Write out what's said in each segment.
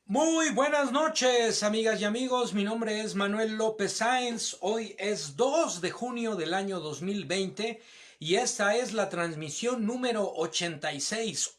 Muy buenas noches, amigas y amigos. Mi nombre es Manuel López Sáenz. Hoy es 2 de junio del año 2020 y esta es la transmisión número 86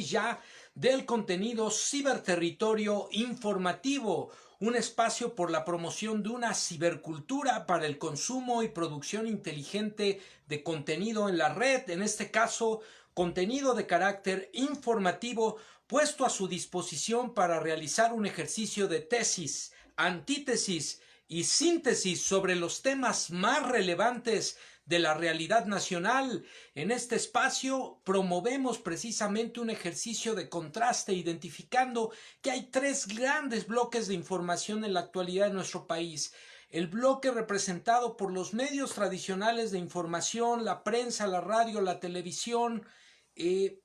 ya del contenido Ciberterritorio Informativo, un espacio por la promoción de una cibercultura para el consumo y producción inteligente de contenido en la red, en este caso, contenido de carácter informativo puesto a su disposición para realizar un ejercicio de tesis, antítesis y síntesis sobre los temas más relevantes de la realidad nacional. En este espacio promovemos precisamente un ejercicio de contraste, identificando que hay tres grandes bloques de información en la actualidad de nuestro país. El bloque representado por los medios tradicionales de información, la prensa, la radio, la televisión.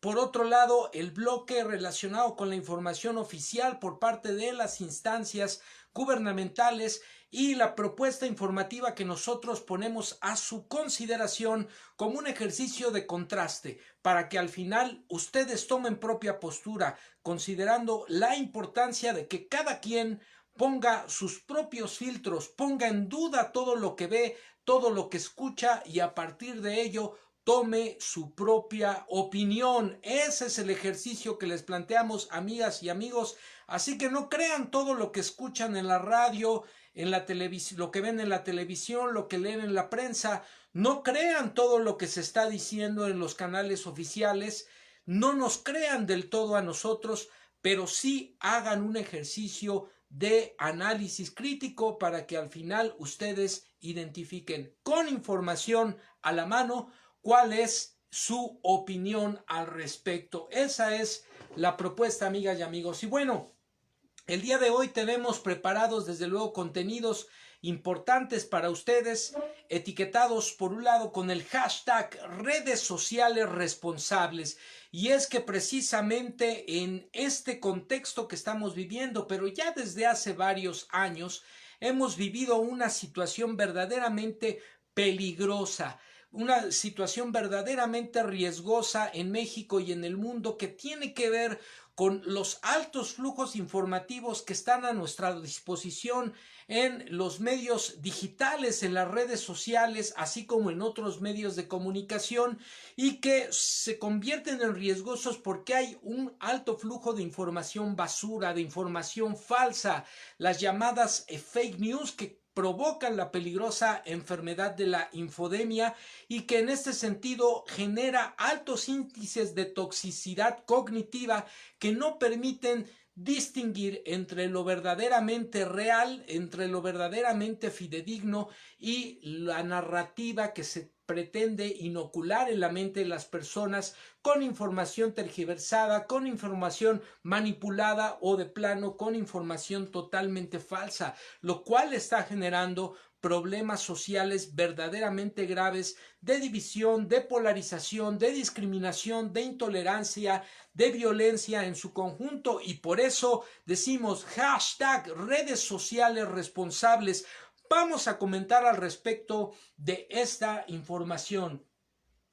Por otro lado, el bloque relacionado con la información oficial por parte de las instancias gubernamentales y la propuesta informativa que nosotros ponemos a su consideración como un ejercicio de contraste para que al final ustedes tomen propia postura, considerando la importancia de que cada quien ponga sus propios filtros, ponga en duda todo lo que ve, todo lo que escucha y a partir de ello tome su propia opinión. Ese es el ejercicio que les planteamos, amigas y amigos. Así que no crean todo lo que escuchan en la radio, en la televisión, lo que ven en la televisión, lo que leen en la prensa. No crean todo lo que se está diciendo en los canales oficiales. No nos crean del todo a nosotros, pero sí hagan un ejercicio de análisis crítico para que al final ustedes identifiquen con información a la mano cuál es su opinión al respecto. Esa es la propuesta, amigas y amigos. Y bueno, el día de hoy tenemos preparados desde luego contenidos importantes para ustedes, etiquetados por un lado con el hashtag redes sociales responsables. Y es que precisamente en este contexto que estamos viviendo, pero ya desde hace varios años, hemos vivido una situación verdaderamente peligrosa, una situación verdaderamente riesgosa en México y en el mundo que tiene que ver con los altos flujos informativos que están a nuestra disposición en los medios digitales, en las redes sociales, así como en otros medios de comunicación y que se convierten en riesgosos porque hay un alto flujo de información basura, de información falsa, las llamadas fake news que provocan la peligrosa enfermedad de la infodemia y que en este sentido genera altos índices de toxicidad cognitiva que no permiten distinguir entre lo verdaderamente real, entre lo verdaderamente fidedigno y la narrativa que se pretende inocular en la mente de las personas con información tergiversada, con información manipulada o de plano con información totalmente falsa, lo cual está generando problemas sociales verdaderamente graves de división, de polarización, de discriminación, de intolerancia, de violencia en su conjunto y por eso decimos hashtag redes sociales responsables. Vamos a comentar al respecto de esta información.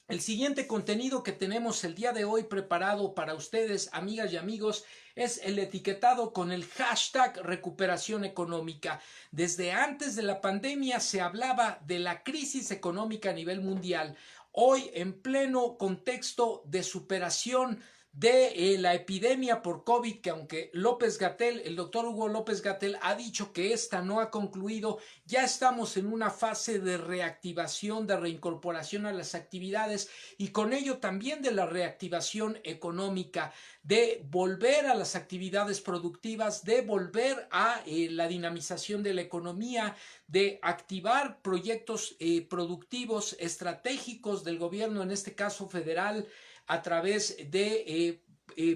El siguiente contenido que tenemos el día de hoy preparado para ustedes, amigas y amigos, es el etiquetado con el hashtag recuperación económica. Desde antes de la pandemia se hablaba de la crisis económica a nivel mundial. Hoy, en pleno contexto de superación de la epidemia por COVID, que aunque el doctor Hugo López-Gatell ha dicho que esta no ha concluido, ya estamos en una fase de reactivación, de reincorporación a las actividades y con ello también de la reactivación económica, de volver a las actividades productivas, de volver a la dinamización de la economía, de activar proyectos productivos estratégicos del gobierno, en este caso federal, a través de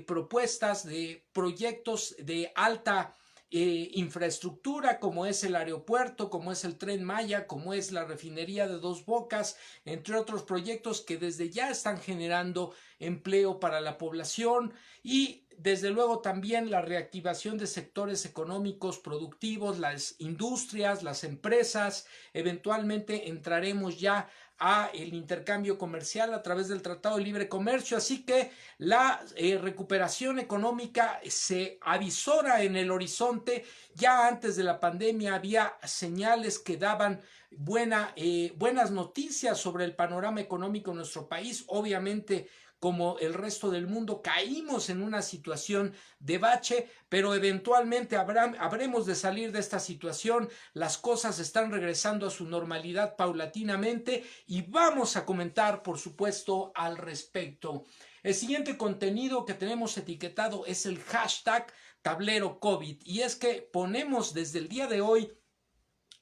propuestas de proyectos de alta infraestructura como es el aeropuerto, como es el Tren Maya, como es la refinería de Dos Bocas, entre otros proyectos que desde ya están generando empleo para la población y desde luego también la reactivación de sectores económicos productivos, las industrias, las empresas, eventualmente entraremos ya a el intercambio comercial a través del Tratado de Libre Comercio, así que la recuperación económica se avisora en el horizonte. Ya antes de la pandemia había señales que daban buenas noticias sobre el panorama económico en nuestro país. Obviamente, como el resto del mundo, caímos en una situación de bache, pero eventualmente habremos de salir de esta situación. Las cosas están regresando a su normalidad paulatinamente y vamos a comentar, por supuesto, al respecto. El siguiente contenido que tenemos etiquetado es el hashtag tablero COVID, y es que ponemos desde el día de hoy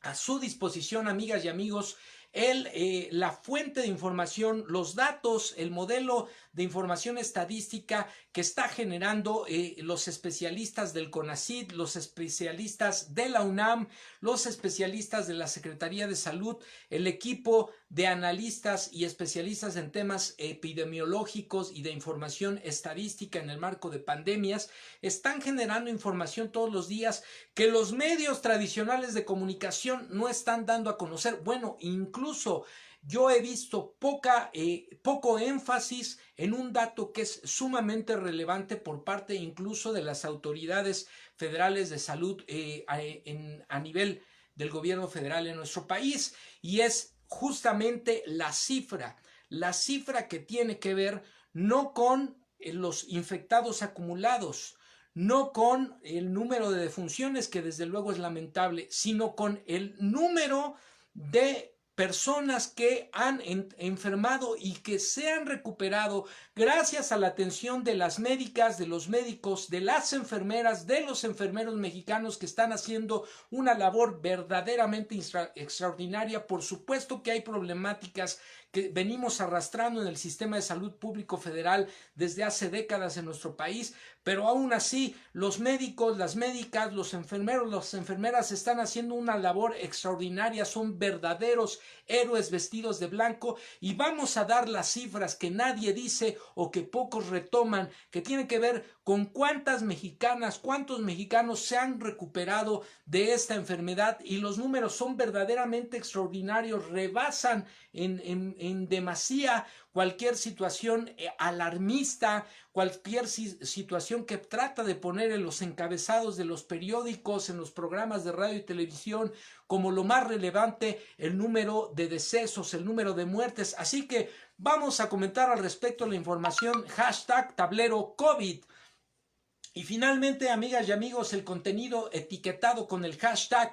a su disposición, amigas y amigos, la fuente de información, los datos, el modelo de información estadística que está generando los especialistas del CONACYT, los especialistas de la UNAM, los especialistas de la Secretaría de Salud, el equipo de analistas y especialistas en temas epidemiológicos y de información estadística en el marco de pandemias. Están generando información todos los días que los medios tradicionales de comunicación no están dando a conocer. Bueno, incluso yo he visto poco énfasis en un dato que es sumamente relevante por parte incluso de las autoridades federales de salud a nivel del gobierno federal en nuestro país, y es justamente la cifra que tiene que ver no con los infectados acumulados, no con el número de defunciones, que desde luego es lamentable, sino con el número de personas que han enfermado y que se han recuperado gracias a la atención de las médicas, de los médicos, de las enfermeras, de los enfermeros mexicanos que están haciendo una labor verdaderamente extraordinaria. Por supuesto que hay problemáticas que venimos arrastrando en el sistema de salud público federal desde hace décadas en nuestro país, pero aún así los médicos, las médicas, los enfermeros, las enfermeras están haciendo una labor extraordinaria, son verdaderos héroes vestidos de blanco, y vamos a dar las cifras que nadie dice o que pocos retoman, que tienen que ver con cuántas mexicanas, cuántos mexicanos se han recuperado de esta enfermedad, y los números son verdaderamente extraordinarios, rebasan en demasía cualquier situación alarmista, cualquier situación que trata de poner en los encabezados de los periódicos, en los programas de radio y televisión, como lo más relevante, el número de decesos, el número de muertes. Así que vamos a comentar al respecto la información hashtag tablero COVID. Y finalmente, amigas y amigos, el contenido etiquetado con el hashtag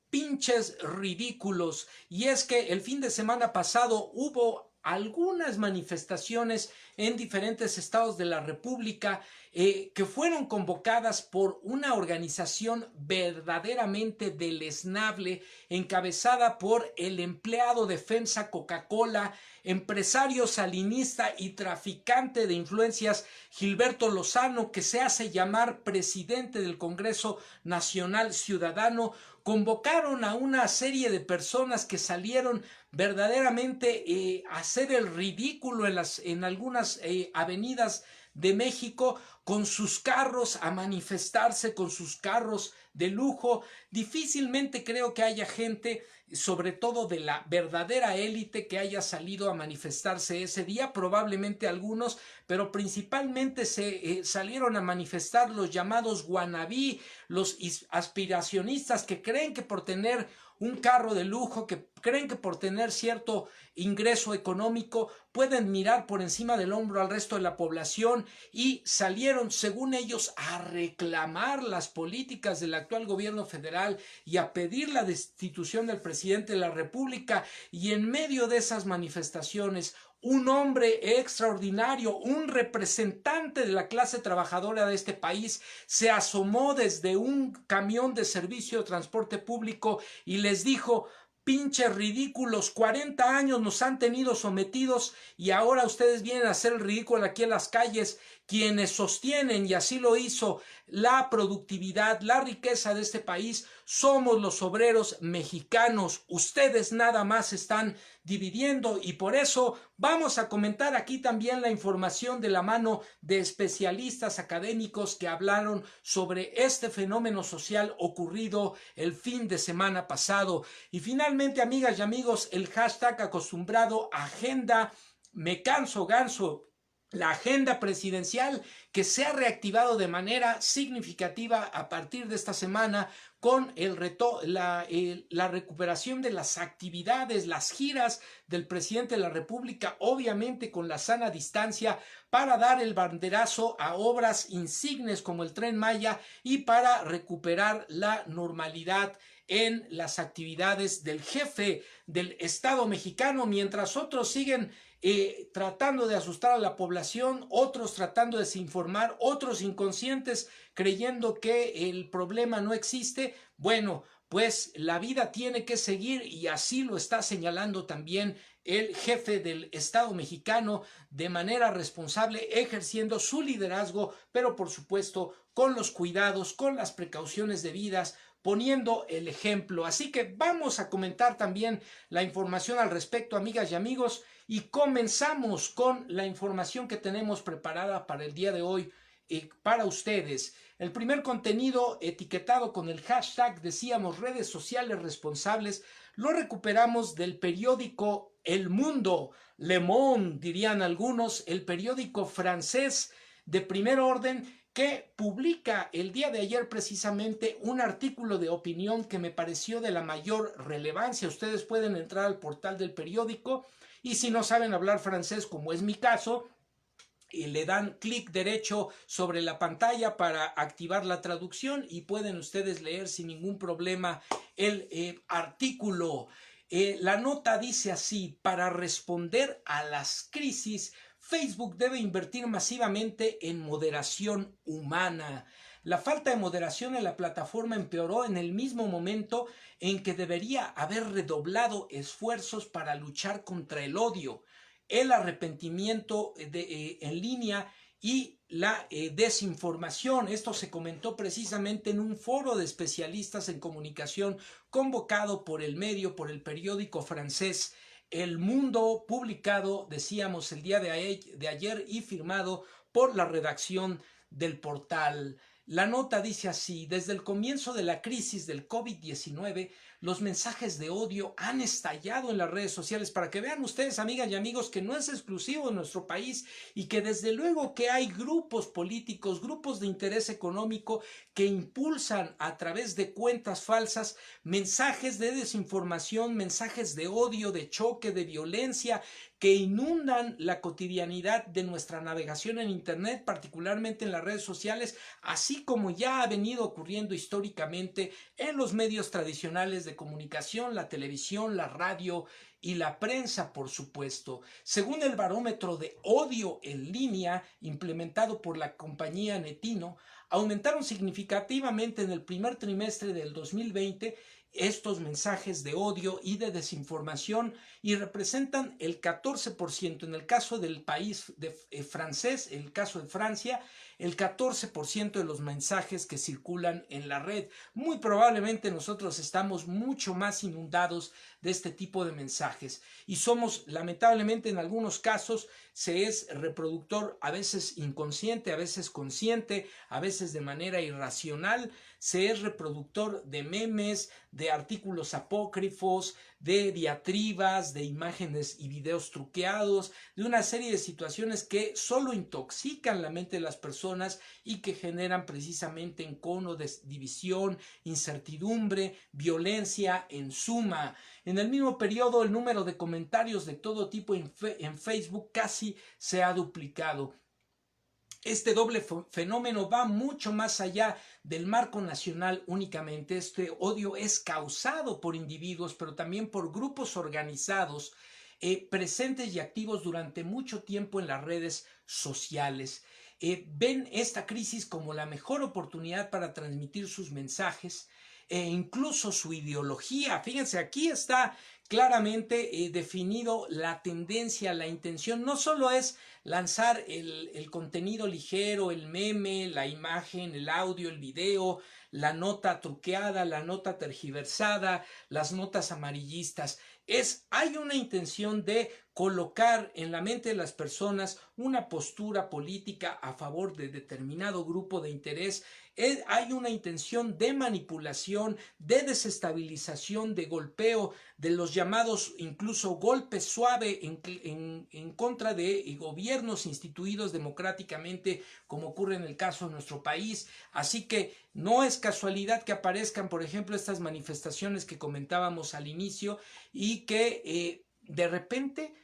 pinches ridículos. Y es que el fin de semana pasado hubo algunas manifestaciones en diferentes estados de la República que fueron convocadas por una organización verdaderamente deleznable, encabezada por el empleado de FEMSA Coca-Cola, empresario salinista y traficante de influencias Gilberto Lozano, que se hace llamar presidente del Congreso Nacional Ciudadano. Convocaron a una serie de personas que salieron verdaderamente a hacer el ridículo en algunas avenidas de México, con sus carros, a manifestarse con sus carros de lujo. Difícilmente creo que haya gente, sobre todo de la verdadera élite, que haya salido a manifestarse ese día. Probablemente algunos, pero principalmente se salieron a manifestar los llamados wannabe, los aspiracionistas que creen que por tener un carro de lujo, que creen que por tener cierto ingreso económico pueden mirar por encima del hombro al resto de la población, y salieron, según ellos, a reclamar las políticas del actual gobierno federal y a pedir la destitución del presidente de la República. Y en medio de esas manifestaciones, un hombre extraordinario, un representante de la clase trabajadora de este país, se asomó desde un camión de servicio de transporte público y les dijo: pinches ridículos, 40 años nos han tenido sometidos y ahora ustedes vienen a hacer el ridículo aquí en las calles. quienes sostienen, y así lo hizo, la productividad, la riqueza de este país, somos los obreros mexicanos. Ustedes nada más están dividiendo, y por eso vamos a comentar aquí también la información de la mano de especialistas académicos que hablaron sobre este fenómeno social ocurrido el fin de semana pasado. Y finalmente, amigas y amigos, el hashtag acostumbrado Agenda Me Canso Ganso, la agenda presidencial que se ha reactivado de manera significativa a partir de esta semana con la recuperación de las actividades, las giras del presidente de la República, obviamente con la sana distancia, para dar el banderazo a obras insignes como el Tren Maya y para recuperar la normalidad en las actividades del jefe del Estado mexicano, mientras otros siguen tratando de asustar a la población, otros tratando de desinformar, otros inconscientes creyendo que el problema no existe. Bueno, pues la vida tiene que seguir, y así lo está señalando también el jefe del Estado mexicano de manera responsable, ejerciendo su liderazgo, pero por supuesto con los cuidados, con las precauciones debidas, poniendo el ejemplo. Así que vamos a comentar también la información al respecto, amigas y amigos, y comenzamos con la información que tenemos preparada para el día de hoy para ustedes. El primer contenido etiquetado con el hashtag, decíamos, redes sociales responsables, lo recuperamos del periódico El Mundo, Le Monde, dirían algunos, el periódico francés de primer orden, que publica el día de ayer precisamente un artículo de opinión que me pareció de la mayor relevancia. Ustedes pueden entrar al portal del periódico y, si no saben hablar francés, como es mi caso, le dan clic derecho sobre la pantalla para activar la traducción y pueden ustedes leer sin ningún problema el artículo. La nota dice así: para responder a las crisis, Facebook debe invertir masivamente en moderación humana. La falta de moderación en la plataforma empeoró en el mismo momento en que debería haber redoblado esfuerzos para luchar contra el odio, el arrepentimiento en línea y la desinformación. Esto se comentó precisamente en un foro de especialistas en comunicación convocado por el medio, por el periódico francés El Mundo, publicado, decíamos, el día de ayer y firmado por la redacción del portal. La nota dice así: desde el comienzo de la crisis del COVID-19, los mensajes de odio han estallado en las redes sociales, para que vean ustedes, amigas y amigos, que no es exclusivo de nuestro país, y que desde luego que hay grupos políticos, grupos de interés económico que impulsan a través de cuentas falsas mensajes de desinformación, mensajes de odio, de choque, de violencia, que inundan la cotidianidad de nuestra navegación en Internet, particularmente en las redes sociales, así como ya ha venido ocurriendo históricamente en los medios tradicionales de comunicación, la televisión, la radio y la prensa, por supuesto. Según el barómetro de odio en línea implementado por la compañía Netino, aumentaron significativamente en el primer trimestre del 2020 estos mensajes de odio y de desinformación, y representan el 14% en el caso del país francés, en el caso de Francia, el 14% de los mensajes que circulan en la red. Muy probablemente nosotros estamos mucho más inundados de este tipo de mensajes, y somos, lamentablemente, en algunos casos se es reproductor, a veces inconsciente, a veces consciente, a veces de manera irracional, se es reproductor de memes, de artículos apócrifos, de diatribas, de imágenes y videos truqueados, de una serie de situaciones que solo intoxican la mente de las personas y que generan precisamente encono, división, incertidumbre, violencia, en suma. En el mismo periodo, el número de comentarios de todo tipo en Facebook casi se ha duplicado. Este doble fenómeno va mucho más allá del marco nacional únicamente. Este odio es causado por individuos, pero también por grupos organizados, presentes y activos durante mucho tiempo en las redes sociales. Ven esta crisis como la mejor oportunidad para transmitir sus mensajes e incluso su ideología. Fíjense, aquí está claramente definido la tendencia, la intención. No solo es lanzar el contenido ligero, el meme, la imagen, el audio, el video, la nota truqueada, la nota tergiversada, las notas amarillistas. Hay una intención de colocar en la mente de las personas una postura política a favor de determinado grupo de interés. Hay una intención de manipulación, de desestabilización, de golpeo, de los llamados incluso golpe suave en contra de gobiernos instituidos democráticamente, como ocurre en el caso de nuestro país. Así que no es casualidad que aparezcan, por ejemplo, estas manifestaciones que comentábamos al inicio y que de repente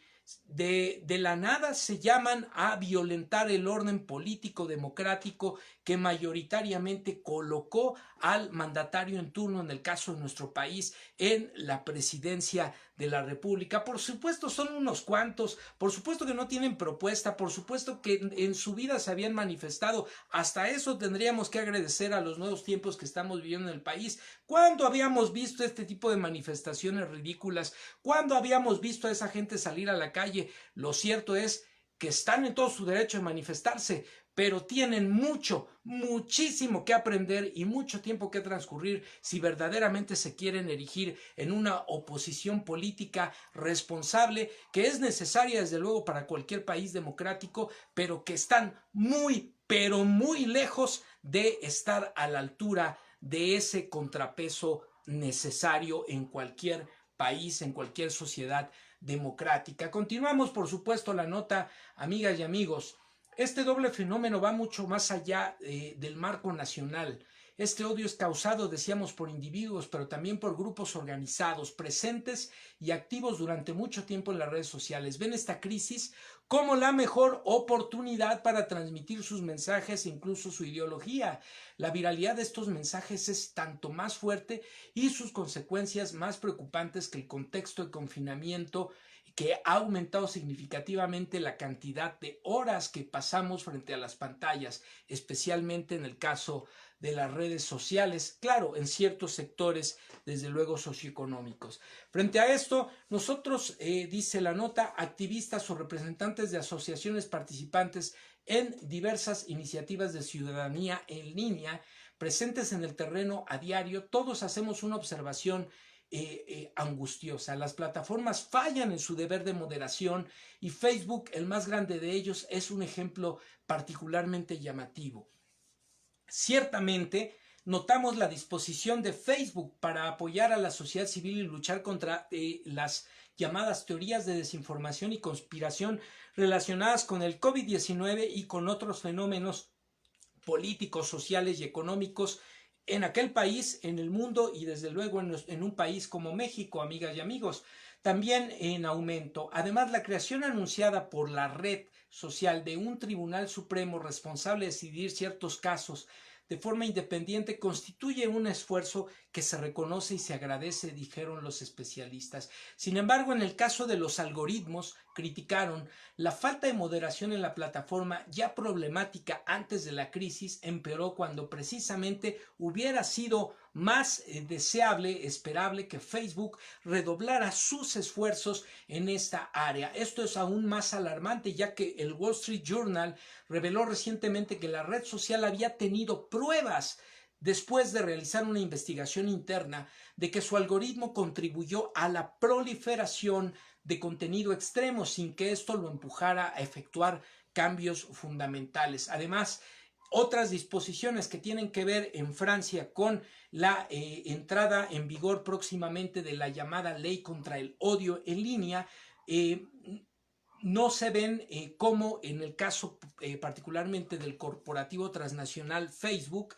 de la nada se llaman a violentar el orden político democrático que mayoritariamente colocó al mandatario en turno, en el caso de nuestro país, en la presidencia de la República. Por supuesto son unos cuantos, por supuesto que no tienen propuesta, por supuesto que en su vida se habían manifestado. Hasta eso tendríamos que agradecer a los nuevos tiempos que estamos viviendo en el país. ¿Cuándo habíamos visto este tipo de manifestaciones ridículas? ¿Cuándo habíamos visto a esa gente salir a la calle? Lo cierto es que están en todo su derecho de manifestarse, pero tienen muchísimo que aprender y mucho tiempo que transcurrir si verdaderamente se quieren erigir en una oposición política responsable, que es necesaria desde luego para cualquier país democrático, pero que están pero muy lejos de estar a la altura de ese contrapeso necesario en cualquier país, en cualquier sociedad democrática. Continuamos, por supuesto, la nota, amigas y amigos. Este doble fenómeno va mucho más allá del marco nacional. Este odio es causado, decíamos, por individuos, pero también por grupos organizados, presentes y activos durante mucho tiempo en las redes sociales. Ven esta crisis como la mejor oportunidad para transmitir sus mensajes e incluso su ideología. La viralidad de estos mensajes es tanto más fuerte y sus consecuencias más preocupantes que el contexto de confinamiento, que ha aumentado significativamente la cantidad de horas que pasamos frente a las pantallas, especialmente en el caso de las redes sociales, claro, en ciertos sectores, desde luego, socioeconómicos. Frente a esto, nosotros, dice la nota, activistas o representantes de asociaciones participantes en diversas iniciativas de ciudadanía en línea, presentes en el terreno a diario, todos hacemos una observación angustiosa. Las plataformas fallan en su deber de moderación y Facebook, el más grande de ellos, es un ejemplo particularmente llamativo. Ciertamente, notamos la disposición de Facebook para apoyar a la sociedad civil y luchar contra las llamadas teorías de desinformación y conspiración relacionadas con el COVID-19 y con otros fenómenos políticos, sociales y económicos en aquel país, en el mundo y desde luego en un país como México, amigas y amigos, también en aumento. Además, la creación anunciada por la red social de un tribunal supremo responsable de decidir ciertos casos de forma independiente constituye un esfuerzo que se reconoce y se agradece, dijeron los especialistas. Sin embargo, en el caso de los algoritmos, criticaron la falta de moderación en la plataforma, ya problemática antes de la crisis, empeoró cuando precisamente hubiera sido más deseable, esperable que Facebook redoblara sus esfuerzos en esta área. Esto es aún más alarmante, ya que el Wall Street Journal reveló recientemente que la red social había tenido pruebas después de realizar una investigación interna de que su algoritmo contribuyó a la proliferación de contenido extremo sin que esto lo empujara a efectuar cambios fundamentales. Además, otras disposiciones que tienen que ver en Francia con la entrada en vigor próximamente de la llamada ley contra el odio en línea, no se ven como en el caso particularmente del corporativo transnacional Facebook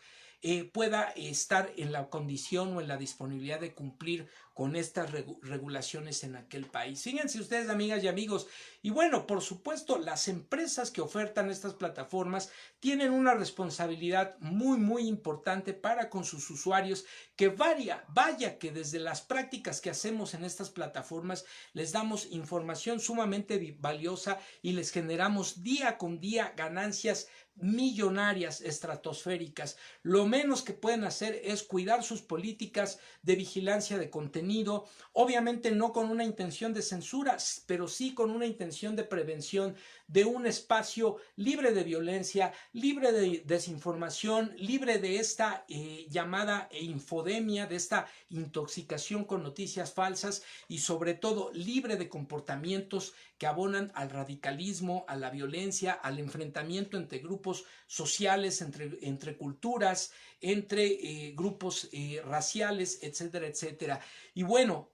pueda estar en la condición o en la disponibilidad de cumplir con estas regulaciones en aquel país. Fíjense ustedes, amigas y amigos, y bueno, por supuesto, las empresas que ofertan estas plataformas tienen una responsabilidad muy importante para con sus usuarios, que vaya que desde las prácticas que hacemos en estas plataformas les damos información sumamente valiosa y les generamos día con día ganancias millonarias, estratosféricas. Lo menos que pueden hacer es cuidar sus políticas de vigilancia de contenido, obviamente no con una intención de censura, pero sí con una intención de prevención de un espacio libre de violencia, libre de desinformación, libre de esta llamada infodemia, de esta intoxicación con noticias falsas y sobre todo libre de comportamientos que abonan al radicalismo, a la violencia, al enfrentamiento entre grupos sociales, entre culturas, entre grupos raciales, etcétera, etcétera. Y bueno,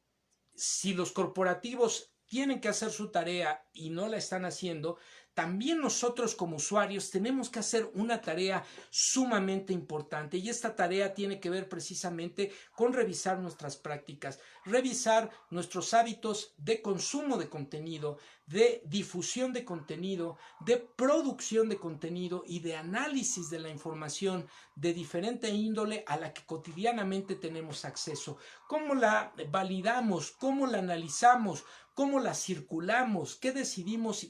si los corporativos tienen que hacer su tarea y no la están haciendo, también nosotros como usuarios tenemos que hacer una tarea sumamente importante y esta tarea tiene que ver precisamente con revisar nuestras prácticas, revisar nuestros hábitos de consumo de contenido, de difusión de contenido, de producción de contenido y de análisis de la información de diferente índole a la que cotidianamente tenemos acceso. ¿Cómo la validamos? ¿Cómo la analizamos? ¿Cómo la circulamos? ¿Qué decidimos?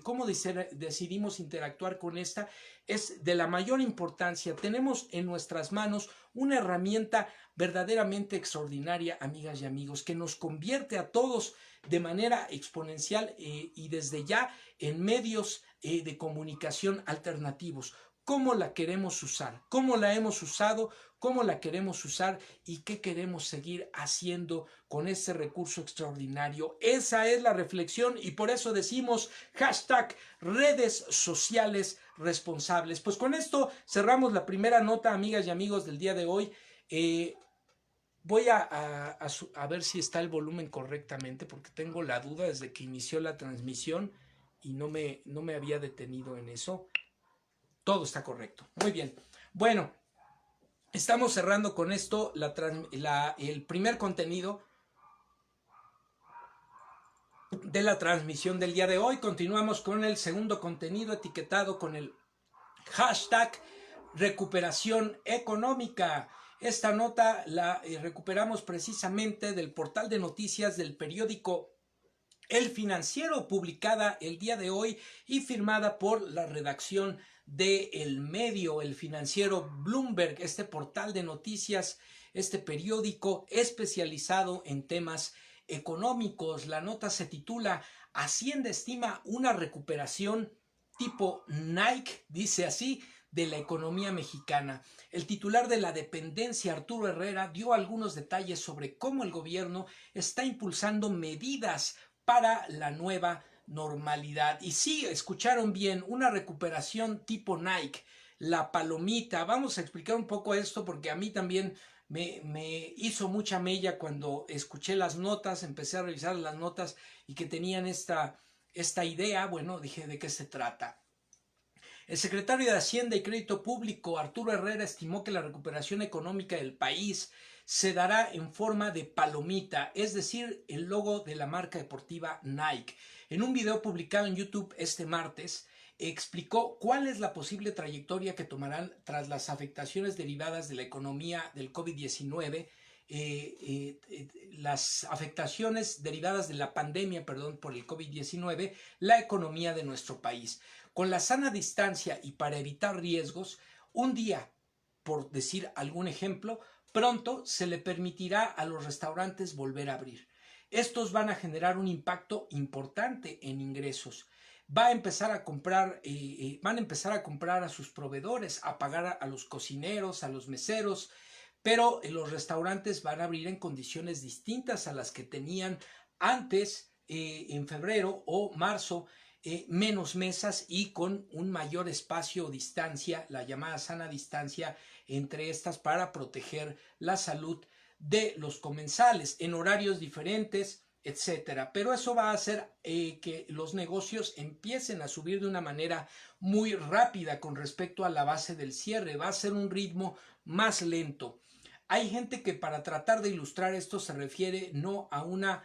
¿Cómo decidimos interactuar con esta? Es de la mayor importancia. Tenemos en nuestras manos una herramienta verdaderamente extraordinaria, amigas y amigos, que nos convierte a todos de manera exponencial y desde ya en medios de comunicación alternativos. ¿Cómo la queremos usar? ¿Cómo la hemos usado? ¿Cómo la queremos usar? ¿Y qué queremos seguir haciendo con este recurso extraordinario? Esa es la reflexión y por eso decimos hashtag redes sociales responsables. Pues con esto cerramos la primera nota, amigas y amigos, del día de hoy. Voy a ver si está el volumen correctamente porque tengo la duda desde que inició la transmisión y no me había detenido en eso. Todo está correcto. Muy bien. Bueno, estamos cerrando con esto el primer contenido de la transmisión del día de hoy. Continuamos con el segundo contenido etiquetado con el hashtag recuperación económica. Esta nota la recuperamos precisamente del portal de noticias del periódico El Financiero, publicada el día de hoy y firmada por la redacción de El Medio, El Financiero Bloomberg, este portal de noticias, este periódico especializado en temas económicos. La nota se titula Hacienda estima una recuperación tipo Nike, dice así, de la economía mexicana. El titular de la dependencia, Arturo Herrera, dio algunos detalles sobre cómo el gobierno está impulsando medidas para la nueva normalidad. Y sí, escucharon bien, una recuperación tipo Nike, la palomita. Vamos a explicar un poco esto porque a mí también me hizo mucha mella cuando escuché las notas, empecé a revisar las notas y que tenían esta idea. Bueno, dije, ¿de qué se trata? El secretario de Hacienda y Crédito Público, Arturo Herrera, estimó que la recuperación económica del país se dará en forma de palomita, es decir, el logo de la marca deportiva Nike. En un video publicado en YouTube este martes, explicó cuál es la posible trayectoria que tomarán tras las afectaciones derivadas de la economía del COVID-19, las afectaciones derivadas de la pandemia, por el COVID-19, la economía de nuestro país. Con la sana distancia y para evitar riesgos, un día, por decir algún ejemplo, pronto se le permitirá a los restaurantes volver a abrir. Estos van a generar un impacto importante en ingresos. Van a empezar a comprar a sus proveedores, a pagar a los cocineros, a los meseros, pero los restaurantes van a abrir en condiciones distintas a las que tenían antes, en febrero o marzo. Menos mesas y con un mayor espacio o distancia, la llamada sana distancia entre estas para proteger la salud de los comensales en horarios diferentes, etcétera. Pero eso va a hacer que los negocios empiecen a subir de una manera muy rápida con respecto a la base del cierre. Va a ser un ritmo más lento. Hay gente que para tratar de ilustrar esto se refiere no a una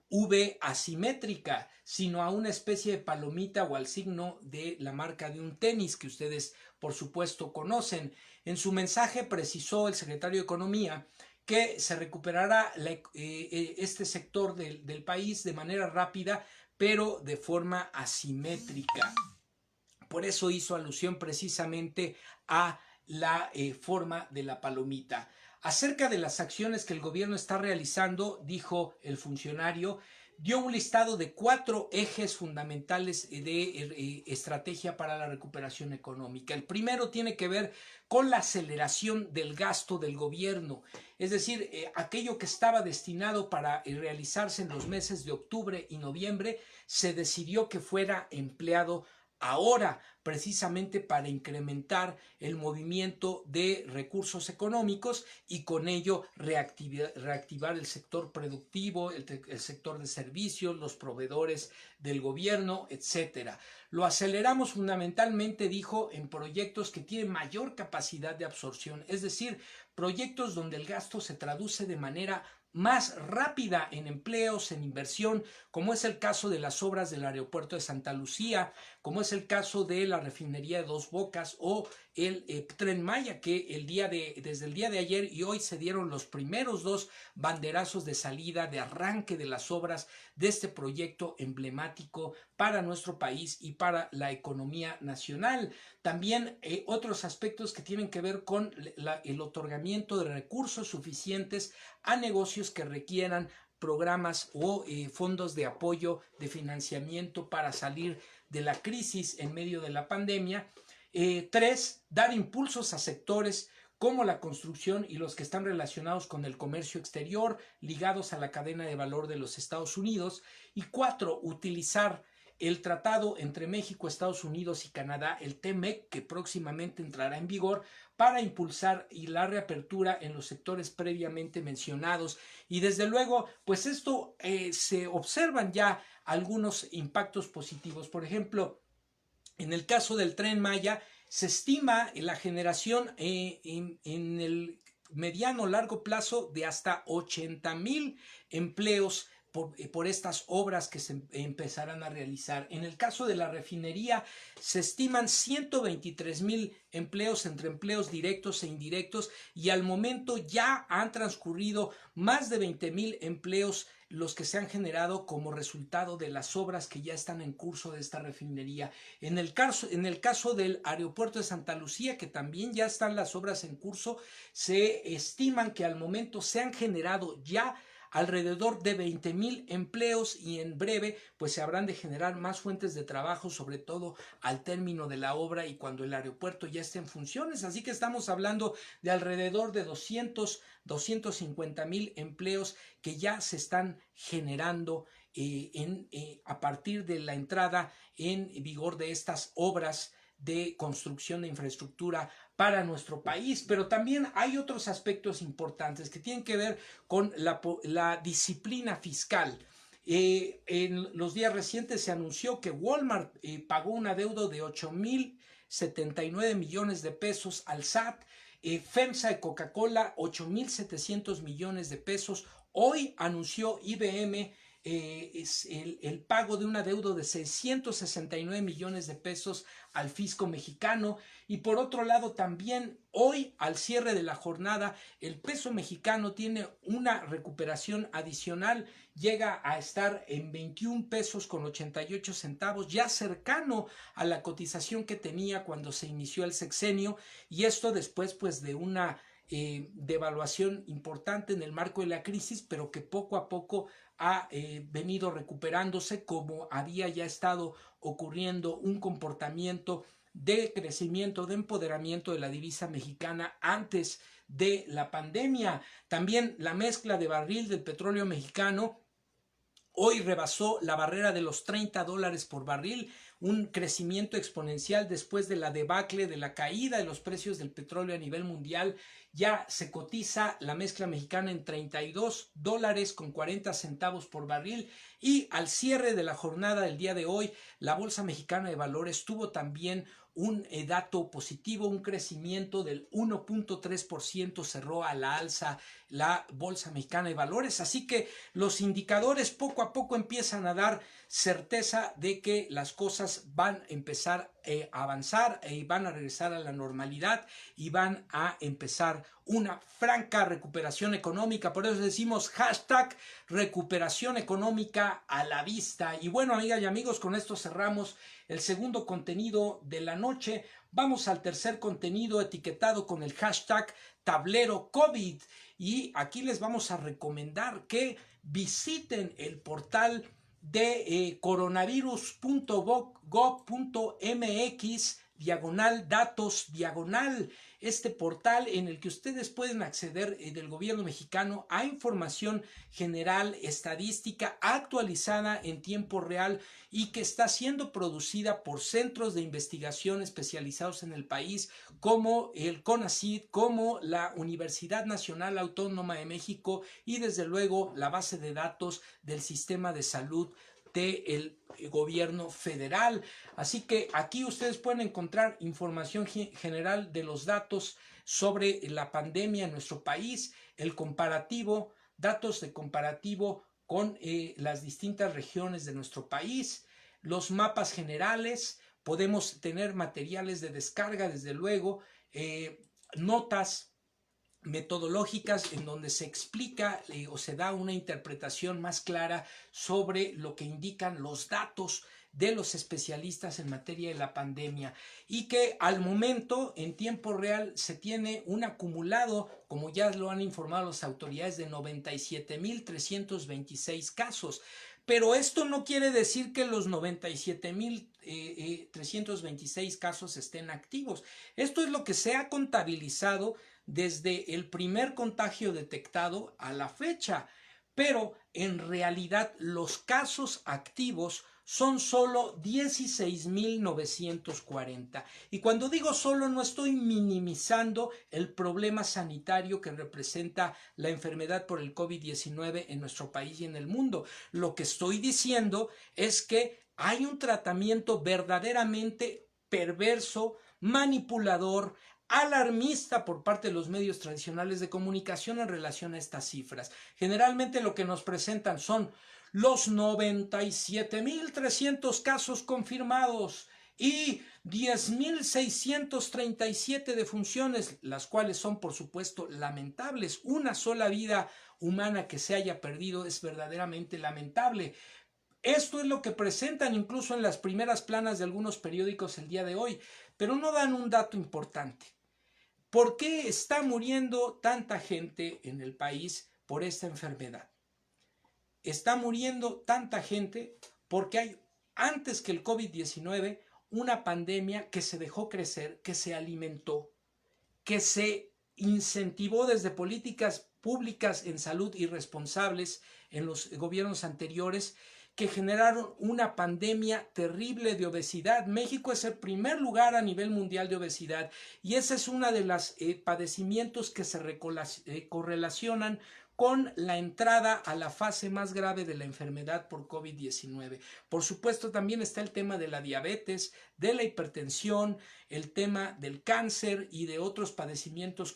V asimétrica, sino a una especie de palomita o al signo de la marca de un tenis que ustedes por supuesto conocen. En su mensaje precisó el secretario de Economía que se recuperará este sector del país de manera rápida, pero de forma asimétrica. Por eso hizo alusión precisamente a la forma de la palomita. Acerca de las acciones que el gobierno está realizando, dijo el funcionario, dio un listado de 4 ejes fundamentales de estrategia para la recuperación económica. El primero tiene que ver con la aceleración del gasto del gobierno, es decir, aquello que estaba destinado para realizarse en los meses de octubre y noviembre, se decidió que fuera empleado ahora, precisamente para incrementar el movimiento de recursos económicos y con ello reactivar el sector productivo, el sector de servicios, los proveedores del gobierno, etcétera. Lo aceleramos fundamentalmente, dijo, en proyectos que tienen mayor capacidad de absorción, es decir, proyectos donde el gasto se traduce de manera más rápida en empleos, en inversión, como es el caso de las obras del aeropuerto de Santa Lucía, como es el caso de la refinería de Dos Bocas o el Tren Maya, que desde el día de ayer y hoy se dieron los primeros 2 banderazos de salida, de arranque de las obras de este proyecto emblemático para nuestro país y para la economía nacional. También otros aspectos que tienen que ver con el otorgamiento de recursos suficientes a negocios que requieran programas o fondos de apoyo, de financiamiento para salir de la crisis en medio de la pandemia. 3, dar impulsos a sectores como la construcción y los que están relacionados con el comercio exterior, ligados a la cadena de valor de los Estados Unidos. Y 4, utilizar el tratado entre México, Estados Unidos y Canadá, el TEMEC, que próximamente entrará en vigor, para impulsar y la reapertura en los sectores previamente mencionados. Y desde luego, pues esto se observan ya algunos impactos positivos. Por ejemplo, en el caso del Tren Maya, se estima la generación en el mediano largo plazo de hasta 80,000 empleos por estas obras que se empezarán a realizar. En el caso de la refinería se estiman 123,000 empleos entre empleos directos e indirectos y al momento ya han transcurrido más de 20,000 empleos los que se han generado como resultado de las obras que ya están en curso de esta refinería. En el caso del aeropuerto de Santa Lucía, que también ya están las obras en curso, se estiman que al momento se han generado ya alrededor de 20,000 empleos y en breve pues se habrán de generar más fuentes de trabajo, sobre todo al término de la obra y cuando el aeropuerto ya esté en funciones. Así que estamos hablando de alrededor de 250,000 empleos que ya se están generando a partir de la entrada en vigor de estas obras de construcción de infraestructura para nuestro país. Pero también hay otros aspectos importantes que tienen que ver con la disciplina fiscal. En los días recientes se anunció que Walmart pagó un adeudo de 8,079 millones de pesos al SAT. FEMSA de Coca-Cola 8,700 millones de pesos. Hoy anunció IBM es el pago de un adeudo de 669 millones de pesos al fisco mexicano. Y por otro lado también hoy al cierre de la jornada el peso mexicano tiene una recuperación adicional, llega a estar en 21 pesos con 88 centavos, ya cercano a la cotización que tenía cuando se inició el sexenio, y esto después pues de una devaluación importante en el marco de la crisis, pero que poco a poco ha venido recuperándose, como había ya estado ocurriendo un comportamiento de crecimiento, de empoderamiento de la divisa mexicana antes de la pandemia. También la mezcla de barril del petróleo mexicano hoy rebasó la barrera de los $30 por barril, un crecimiento exponencial después de la debacle, de la caída de los precios del petróleo a nivel mundial. Ya se cotiza la mezcla mexicana en $32 con 40 centavos por barril, y al cierre de la jornada del día de hoy la Bolsa Mexicana de Valores tuvo también un dato positivo, un crecimiento del 1.3%, cerró a la alza la Bolsa Mexicana de Valores. Así que los indicadores poco a poco empiezan a dar certeza de que las cosas cosas van a empezar a avanzar y van a regresar a la normalidad y van a empezar una franca recuperación económica. Por eso decimos hashtag recuperación económica a la vista. Y bueno, amigas y amigos, con esto cerramos el segundo contenido de la noche. Vamos al tercer contenido etiquetado con el hashtag tablero COVID. Y aquí les vamos a recomendar que visiten el portal de coronavirus.gov.mx/datos/. Este portal en el que ustedes pueden acceder del gobierno mexicano a información general, estadística actualizada en tiempo real y que está siendo producida por centros de investigación especializados en el país como el CONACYT, como la Universidad Nacional Autónoma de México y desde luego la base de datos del sistema de salud del gobierno federal. Así que aquí ustedes pueden encontrar información general de los datos sobre la pandemia en nuestro país, el comparativo, datos de comparativo con las distintas regiones de nuestro país, los mapas generales, podemos tener materiales de descarga, desde luego, notas metodológicas en donde se explica o se da una interpretación más clara sobre lo que indican los datos de los especialistas en materia de la pandemia y que al momento en tiempo real se tiene un acumulado, como ya lo han informado las autoridades, de 97,326 casos. Pero esto no quiere decir que los 97,326 casos estén activos. Esto es lo que se ha contabilizado desde el primer contagio detectado a la fecha, pero en realidad los casos activos son solo 16,940. Y cuando digo solo, no estoy minimizando el problema sanitario que representa la enfermedad por el COVID-19 en nuestro país y en el mundo. Lo que estoy diciendo es que hay un tratamiento verdaderamente perverso, manipulador, alarmista por parte de los medios tradicionales de comunicación en relación a estas cifras. Generalmente lo que nos presentan son los 97,300 casos confirmados y 10,637 defunciones, las cuales son por supuesto lamentables. Una sola vida humana que se haya perdido es verdaderamente lamentable. Esto es lo que presentan incluso en las primeras planas de algunos periódicos el día de hoy, pero no dan un dato importante. ¿Por qué está muriendo tanta gente en el país por esta enfermedad? Está muriendo tanta gente porque hay, antes que el COVID-19, una pandemia que se dejó crecer, que se alimentó, que se incentivó desde políticas públicas en salud irresponsables en los gobiernos anteriores, que generaron una pandemia terrible de obesidad. México es el primer lugar a nivel mundial de obesidad y ese es uno de los padecimientos que se correlacionan con la entrada a la fase más grave de la enfermedad por COVID-19. Por supuesto, también está el tema de la diabetes, de la hipertensión, el tema del cáncer y de otros padecimientos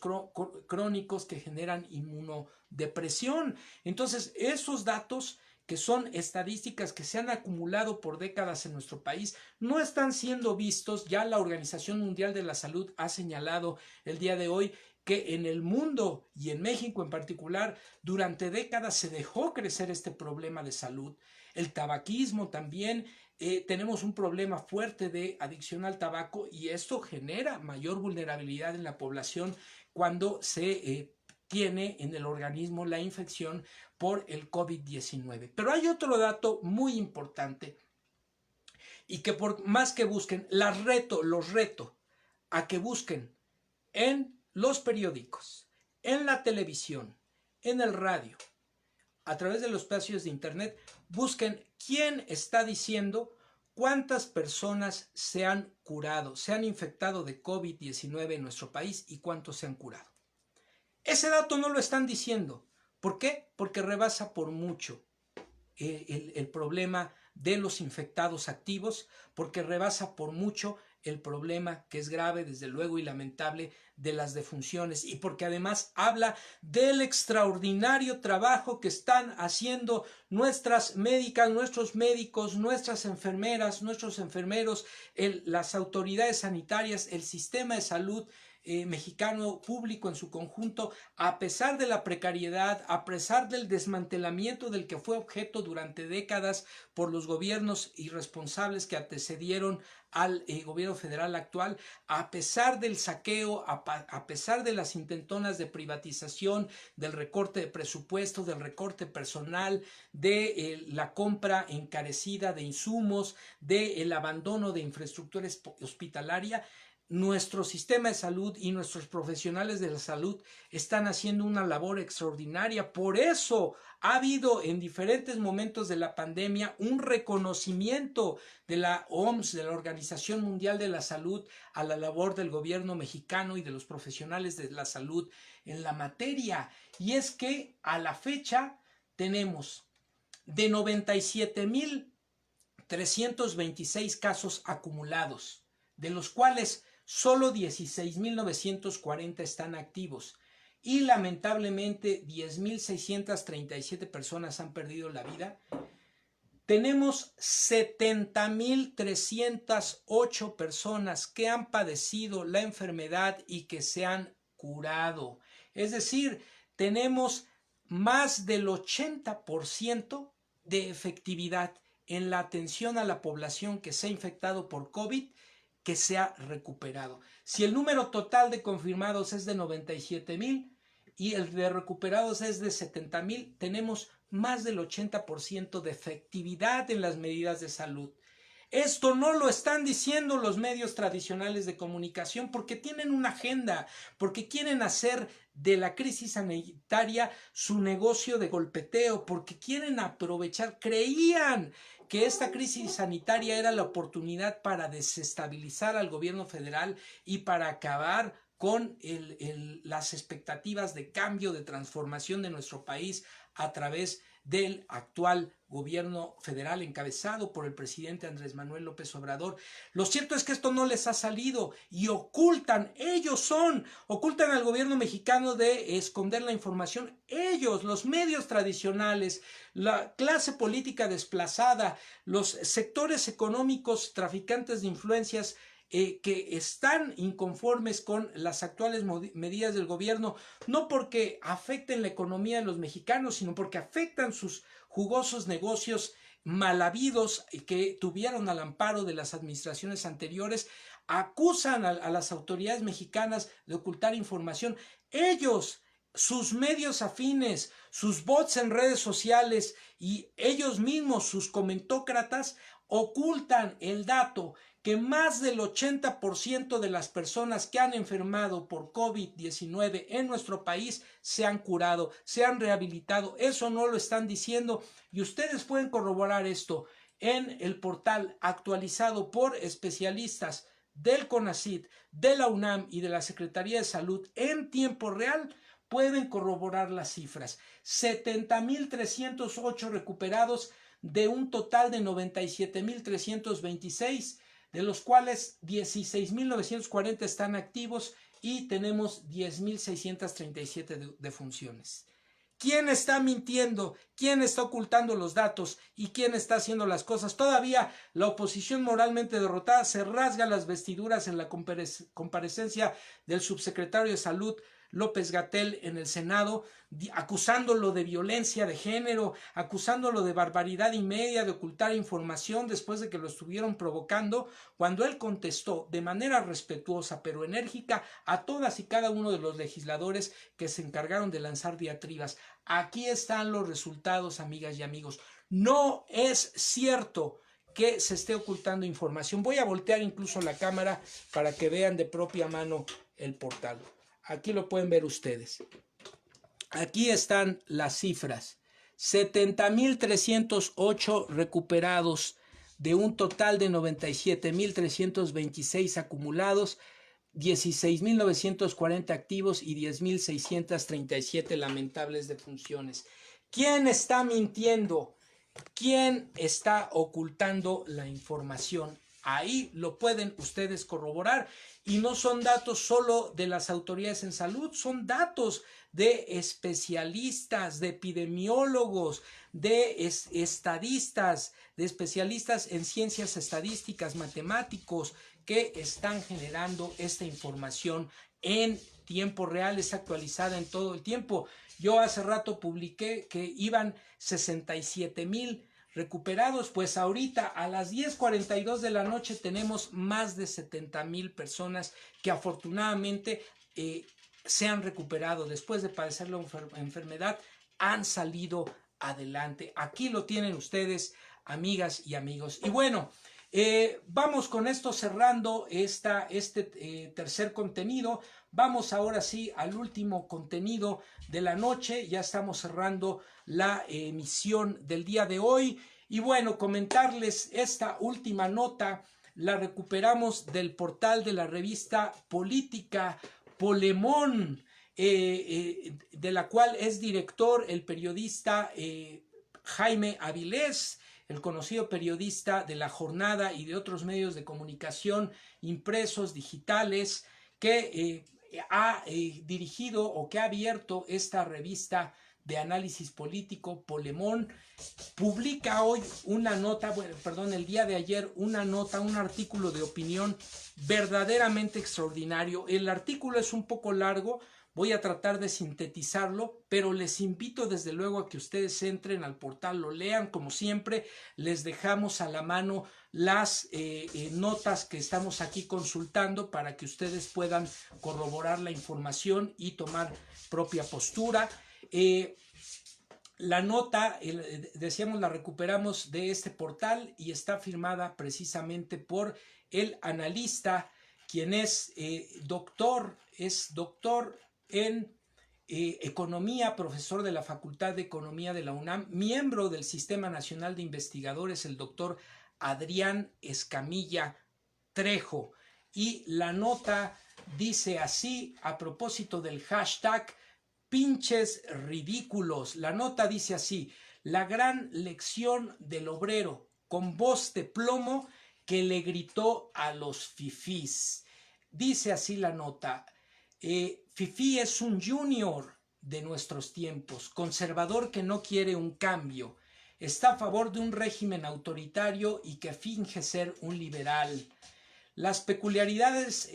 crónicos que generan inmunodepresión. Entonces, esos datos, que son estadísticas que se han acumulado por décadas en nuestro país, no están siendo vistos. Ya la Organización Mundial de la Salud ha señalado el día de hoy que en el mundo y en México en particular, durante décadas se dejó crecer este problema de salud. El tabaquismo también, tenemos un problema fuerte de adicción al tabaco y esto genera mayor vulnerabilidad en la población cuando se tiene en el organismo la infección por el COVID-19. Pero hay otro dato muy importante y que por más que busquen, los reto a que busquen en los periódicos, en la televisión, en el radio, a través de los espacios de internet, busquen quién está diciendo cuántas personas se han curado, se han infectado de COVID-19 en nuestro país y cuántos se han curado. Ese dato no lo están diciendo. ¿Por qué? Porque rebasa por mucho el problema de los infectados activos, porque rebasa por mucho el problema que es grave, desde luego, y lamentable de las defunciones, y porque además habla del extraordinario trabajo que están haciendo nuestras médicas, nuestros médicos, nuestras enfermeras, nuestros enfermeros, las autoridades sanitarias, el sistema de salud mexicano público en su conjunto, a pesar de la precariedad, a pesar del desmantelamiento del que fue objeto durante décadas por los gobiernos irresponsables que antecedieron al gobierno federal actual, a pesar del saqueo, a pesar de las intentonas de privatización, del recorte de presupuesto, del recorte personal, de la compra encarecida de insumos, del abandono de infraestructura hospitalaria. Nuestro sistema de salud y nuestros profesionales de la salud están haciendo una labor extraordinaria. Por eso ha habido en diferentes momentos de la pandemia un reconocimiento de la OMS, de la Organización Mundial de la Salud, a la labor del gobierno mexicano y de los profesionales de la salud en la materia. Y es que a la fecha tenemos de 97,326 casos acumulados, de los cuales solo 16,940 están activos y lamentablemente 10,637 personas han perdido la vida. Tenemos 70,308 personas que han padecido la enfermedad y que se han curado. Es decir, tenemos más del 80% de efectividad en la atención a la población que se ha infectado por COVID, que se ha recuperado. Si el número total de confirmados es de 97,000 y el de recuperados es de 70,000, tenemos más del 80% de efectividad en las medidas de salud. Esto no lo están diciendo los medios tradicionales de comunicación porque tienen una agenda, porque quieren hacer de la crisis sanitaria su negocio de golpeteo, porque quieren aprovechar, creían que esta crisis sanitaria era la oportunidad para desestabilizar al gobierno federal y para acabar con las expectativas de cambio, de transformación de nuestro país a través del actual gobierno federal encabezado por el presidente Andrés Manuel López Obrador. Lo cierto es que esto no les ha salido y ocultan al gobierno mexicano de esconder la información. Ellos, los medios tradicionales, la clase política desplazada, los sectores económicos traficantes de influencias, que están inconformes con las actuales medidas del gobierno, no porque afecten la economía de los mexicanos, sino porque afectan sus jugosos negocios mal habidos que tuvieron al amparo de las administraciones anteriores, acusan a las autoridades mexicanas de ocultar información. Ellos, sus medios afines, sus bots en redes sociales y ellos mismos, sus comentócratas, ocultan el dato que más del 80% de las personas que han enfermado por COVID-19 en nuestro país se han curado, se han rehabilitado. Eso no lo están diciendo y ustedes pueden corroborar esto en el portal actualizado por especialistas del CONACYT, de la UNAM y de la Secretaría de Salud en tiempo real. Pueden corroborar las cifras. 70,308 recuperados de un total de 97,326, de los cuales 16,940 están activos y tenemos 10,637 defunciones. ¿Quién está mintiendo? ¿Quién está ocultando los datos? ¿Y quién está haciendo las cosas? Todavía la oposición moralmente derrotada se rasga las vestiduras en la comparecencia del subsecretario de Salud, López-Gatell, en el Senado, acusándolo de violencia de género, acusándolo de barbaridad y media, de ocultar información después de que lo estuvieron provocando, cuando él contestó de manera respetuosa pero enérgica a todas y cada uno de los legisladores que se encargaron de lanzar diatribas. Aquí están los resultados, amigas y amigos. No es cierto que se esté ocultando información. Voy a voltear incluso la cámara para que vean de propia mano el portal. Aquí lo pueden ver ustedes. Aquí están las cifras. 70,308 recuperados de un total de 97,326 acumulados, 16,940 activos y 10,637 lamentables defunciones. ¿Quién está mintiendo? ¿Quién está ocultando la información? Ahí lo pueden ustedes corroborar y no son datos solo de las autoridades en salud, son datos de especialistas, de epidemiólogos, de estadistas, de especialistas en ciencias estadísticas, matemáticos, que están generando esta información en tiempo real, es actualizada en todo el tiempo. Yo hace rato publiqué que iban 67,000 recuperados, pues ahorita a las 10:42 de la noche tenemos más de 70,000 personas que afortunadamente se han recuperado después de padecer la enfermedad, han salido adelante. Aquí lo tienen ustedes, amigas y amigos. Y bueno, vamos con esto cerrando este tercer contenido. Vamos ahora sí al último contenido de la noche. Ya estamos cerrando la emisión del día de hoy. Y bueno, comentarles esta última nota. La recuperamos del portal de la revista política Polemón, de la cual es director el periodista Jaime Avilés, el conocido periodista de La Jornada y de otros medios de comunicación impresos, digitales, que ha dirigido o que ha abierto esta revista de análisis político, Polemón. Publica hoy una nota, bueno, perdón, el día de ayer, una nota, un artículo de opinión verdaderamente extraordinario. El artículo es un poco largo, voy a tratar de sintetizarlo, pero les invito desde luego a que ustedes entren al portal, lo lean. Como siempre, les dejamos a la mano las notas que estamos aquí consultando para que ustedes puedan corroborar la información y tomar propia postura. La nota, decíamos, la recuperamos de este portal y está firmada precisamente por el analista, quien es doctor en economía, profesor de la Facultad de Economía de la UNAM, miembro del Sistema Nacional de Investigadores, el doctor Adrián Escamilla Trejo. Y la nota dice así, a propósito del hashtag pinches ridículos. La nota dice así: la gran lección del obrero, con voz de plomo, que le gritó a los fifís. Dice así la nota: fifí es un junior de nuestros tiempos, conservador que no quiere un cambio, está a favor de un régimen autoritario y que finge ser un liberal. Las peculiares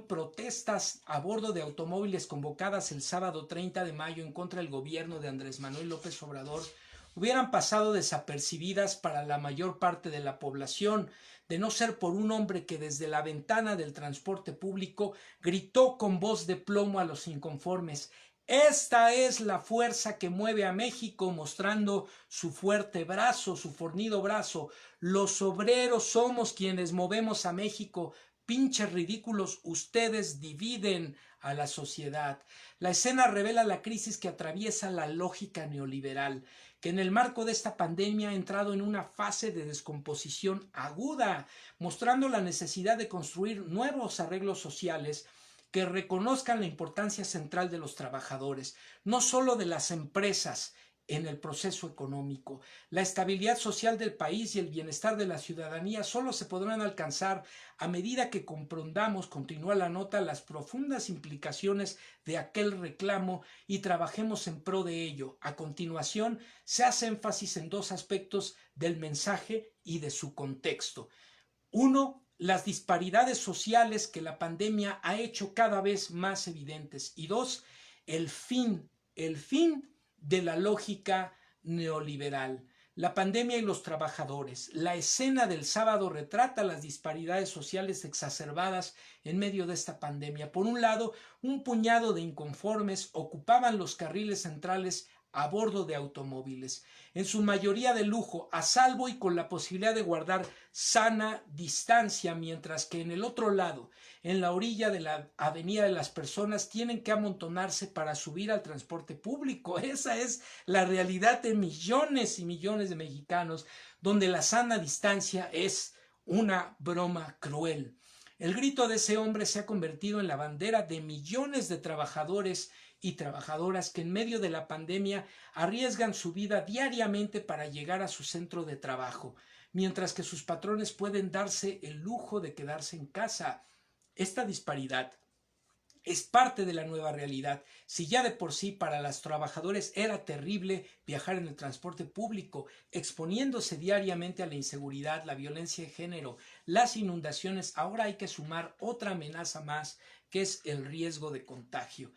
protestas a bordo de automóviles convocadas el sábado 30 de mayo en contra del gobierno de Andrés Manuel López Obrador hubieran pasado desapercibidas para la mayor parte de la población, de no ser por un hombre que desde la ventana del transporte público gritó con voz de plomo a los inconformes: esta es la fuerza que mueve a México, mostrando su fuerte brazo, su fornido brazo. Los obreros somos quienes movemos a México. Pinches ridículos, ustedes dividen a la sociedad. La escena revela la crisis que atraviesa la lógica neoliberal, que en el marco de esta pandemia ha entrado en una fase de descomposición aguda, mostrando la necesidad de construir nuevos arreglos sociales que reconozcan la importancia central de los trabajadores, no solo de las empresas, en el proceso económico. La estabilidad social del país y el bienestar de la ciudadanía solo se podrán alcanzar a medida que comprendamos, continúa la nota, las profundas implicaciones de aquel reclamo y trabajemos en pro de ello. A continuación, se hace énfasis en dos aspectos del mensaje y de su contexto. Uno, las disparidades sociales que la pandemia ha hecho cada vez más evidentes. Y dos, el fin de la lógica neoliberal. La pandemia y los trabajadores. La escena del sábado retrata las disparidades sociales exacerbadas en medio de esta pandemia. Por un lado, un puñado de inconformes ocupaban los carriles centrales a bordo de automóviles, en su mayoría de lujo, a salvo y con la posibilidad de guardar sana distancia, mientras que en el otro lado, en la orilla de la avenida de las personas, tienen que amontonarse para subir al transporte público. Esa es la realidad de millones y millones de mexicanos, donde la sana distancia es una broma cruel. El grito de ese hombre se ha convertido en la bandera de millones de trabajadores y trabajadoras que en medio de la pandemia arriesgan su vida diariamente para llegar a su centro de trabajo. mientras que sus patrones pueden darse el lujo de quedarse en casa. Esta disparidad es parte de la nueva realidad. Si ya de por sí para los trabajadores era terrible viajar en el transporte público, exponiéndose diariamente a la inseguridad, la violencia de género, las inundaciones, ahora hay que sumar otra amenaza más, que es el riesgo de contagio.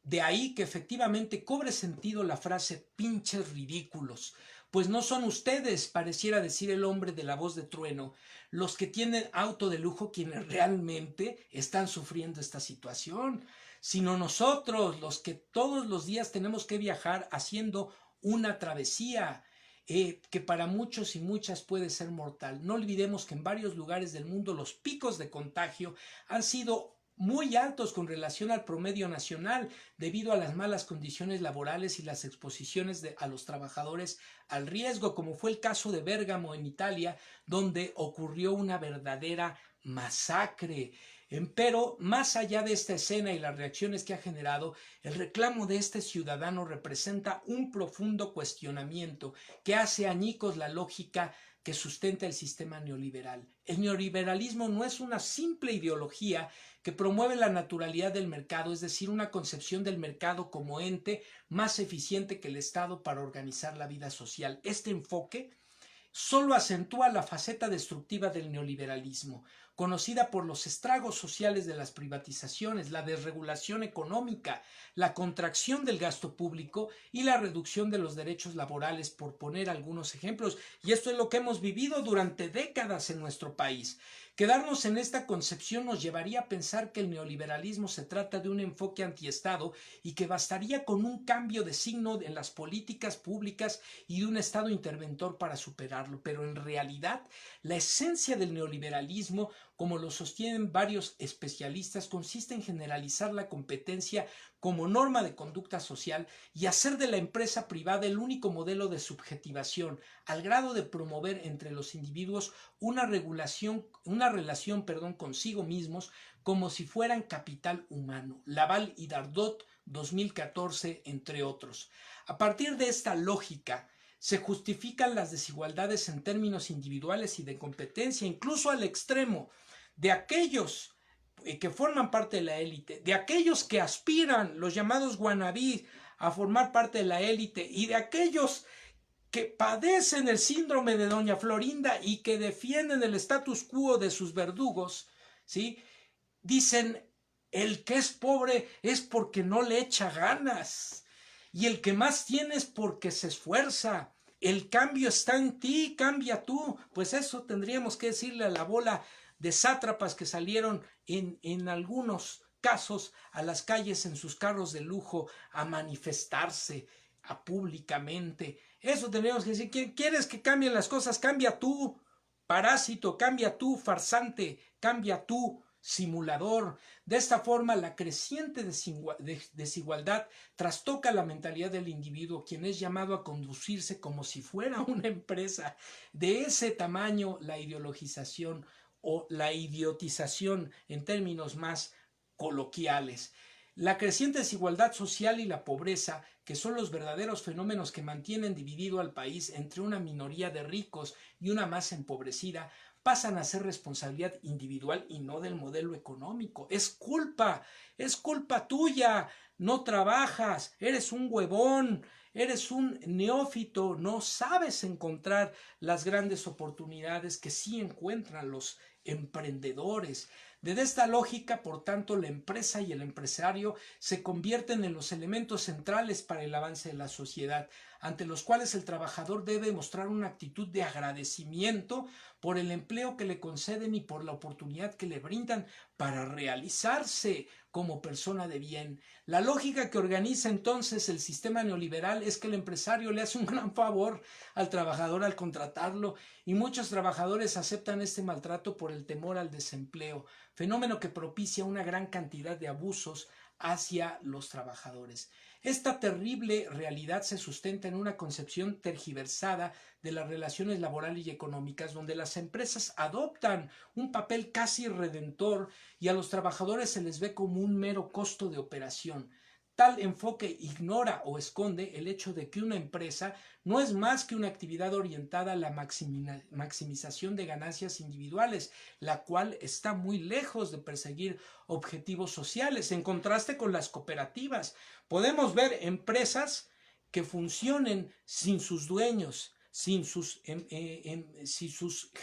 De ahí que efectivamente cobre sentido la frase pinches ridículos, pues no son ustedes, pareciera decir el hombre de la voz de trueno, los que tienen auto de lujo quienes realmente están sufriendo esta situación, sino nosotros, los que todos los días tenemos que viajar haciendo una travesía. Que para muchos y muchas puede ser mortal. No olvidemos que en varios lugares del mundo los picos de contagio han sido muy altos con relación al promedio nacional debido a las malas condiciones laborales y las exposiciones a los trabajadores al riesgo, como fue el caso de Bérgamo en Italia, donde ocurrió una verdadera masacre. Pero más allá de esta escena y las reacciones que ha generado, el reclamo de este ciudadano representa un profundo cuestionamiento que hace añicos la lógica que sustenta el sistema neoliberal. El neoliberalismo no es una simple ideología que promueve la naturalidad del mercado, es decir, una concepción del mercado como ente más eficiente que el Estado para organizar la vida social. Este enfoque solo acentúa la faceta destructiva del neoliberalismo, conocida por los estragos sociales de las privatizaciones, la desregulación económica, la contracción del gasto público y la reducción de los derechos laborales, por poner algunos ejemplos. Y esto es lo que hemos vivido durante décadas en nuestro país. Quedarnos en esta concepción nos llevaría a pensar que el neoliberalismo se trata de un enfoque antiestado y que bastaría con un cambio de signo en las políticas públicas y de un Estado interventor para superarlo. Pero en realidad, la esencia del neoliberalismo, como lo sostienen varios especialistas, consiste en generalizar la competencia como norma de conducta social y hacer de la empresa privada el único modelo de subjetivación, al grado de promover entre los individuos una relación consigo mismos como si fueran capital humano. Laval y Dardot, 2014, entre otros. A partir de esta lógica, se justifican las desigualdades en términos individuales y de competencia, incluso al extremo de aquellos que forman parte de la élite, de aquellos que aspiran, los llamados wannabes, a formar parte de la élite, y de aquellos que padecen el síndrome de Doña Florinda y que defienden el status quo de sus verdugos, ¿sí? Dicen, el que es pobre es porque no le echa ganas, y el que más tiene es porque se esfuerza. El cambio está en ti, cambia tú. Pues eso tendríamos que decirle a la bola de sátrapas que salieron en algunos casos a las calles en sus carros de lujo a manifestarse públicamente. Eso tendríamos que decir. ¿Quieres que cambien las cosas? Cambia tú, parásito, cambia tú, farsante, cambia tú, simulador. De esta forma, la creciente desigualdad trastoca la mentalidad del individuo, quien es llamado a conducirse como si fuera una empresa. De ese tamaño, la ideologización o la idiotización en términos más coloquiales. La creciente desigualdad social y la pobreza, que son los verdaderos fenómenos que mantienen dividido al país entre una minoría de ricos y una masa empobrecida, pasan a ser responsabilidad individual y no del modelo económico. Es culpa tuya, no trabajas, eres un huevón, eres un neófito, no sabes encontrar las grandes oportunidades que sí encuentran los emprendedores. Desde esta lógica, por tanto, la empresa y el empresario se convierten en los elementos centrales para el avance de la sociedad, ante los cuales el trabajador debe mostrar una actitud de agradecimiento por el empleo que le conceden y por la oportunidad que le brindan para realizarse como persona de bien. La lógica que organiza entonces el sistema neoliberal es que el empresario le hace un gran favor al trabajador al contratarlo, y muchos trabajadores aceptan este maltrato por el temor al desempleo, fenómeno que propicia una gran cantidad de abusos hacia los trabajadores. Esta terrible realidad se sustenta en una concepción tergiversada de las relaciones laborales y económicas, donde las empresas adoptan un papel casi redentor y a los trabajadores se les ve como un mero costo de operación. Tal enfoque ignora o esconde el hecho de que una empresa no es más que una actividad orientada a la maximización de ganancias individuales, la cual está muy lejos de perseguir objetivos sociales. En contraste con las cooperativas, podemos ver empresas que funcionen sin sus dueños, sin sus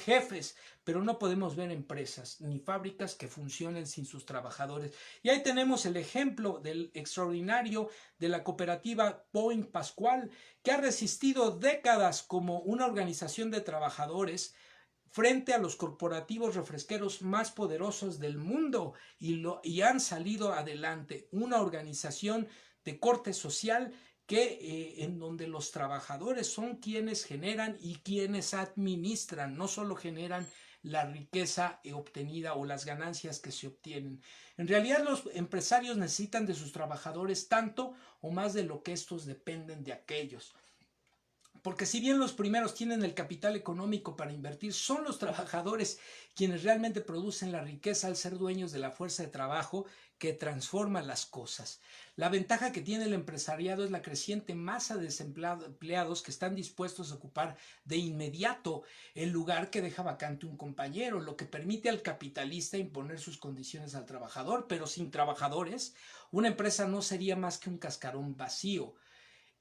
jefes, pero no podemos ver empresas ni fábricas que funcionen sin sus trabajadores. Y ahí tenemos el ejemplo del extraordinario de la cooperativa Point Pascual, que ha resistido décadas como una organización de trabajadores frente a los corporativos refresqueros más poderosos del mundo y han salido adelante. Una organización de corte social en donde los trabajadores son quienes generan y quienes administran, no solo generan la riqueza obtenida o las ganancias que se obtienen. En realidad los empresarios necesitan de sus trabajadores tanto o más de lo que estos dependen de aquellos. Porque si bien los primeros tienen el capital económico para invertir, son los trabajadores quienes realmente producen la riqueza al ser dueños de la fuerza de trabajo que transforma las cosas. La ventaja que tiene el empresariado es la creciente masa de desempleados que están dispuestos a ocupar de inmediato el lugar que deja vacante un compañero, lo que permite al capitalista imponer sus condiciones al trabajador, pero sin trabajadores, una empresa no sería más que un cascarón vacío.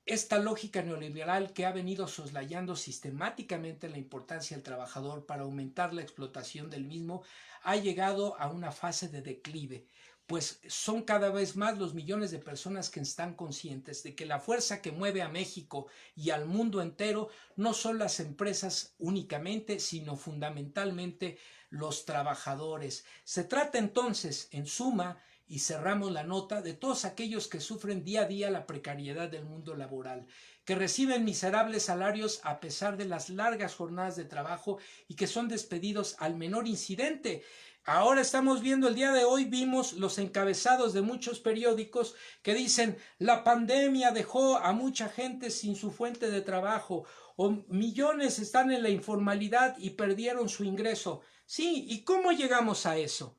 Esta lógica neoliberal que ha venido soslayando sistemáticamente la importancia del trabajador para aumentar la explotación del mismo ha llegado a una fase de declive, pues son cada vez más los millones de personas que están conscientes de que la fuerza que mueve a México y al mundo entero no son las empresas únicamente, sino fundamentalmente los trabajadores. Se trata entonces, en suma, y cerramos la nota, de todos aquellos que sufren día a día la precariedad del mundo laboral, que reciben miserables salarios a pesar de las largas jornadas de trabajo y que son despedidos al menor incidente. Ahora estamos viendo, el día de hoy vimos los encabezados de muchos periódicos que dicen: la pandemia dejó a mucha gente sin su fuente de trabajo, o millones están en la informalidad y perdieron su ingreso. Sí, ¿y cómo llegamos a eso?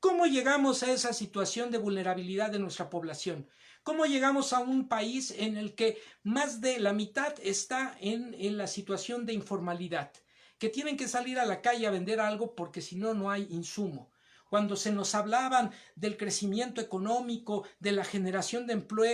¿Cómo llegamos a esa situación de vulnerabilidad de nuestra población? ¿Cómo llegamos a un país en el que más de la mitad está en la situación de informalidad? Que tienen que salir a la calle a vender algo porque si no, no hay insumo. Cuando se nos hablaban del crecimiento económico, de la generación de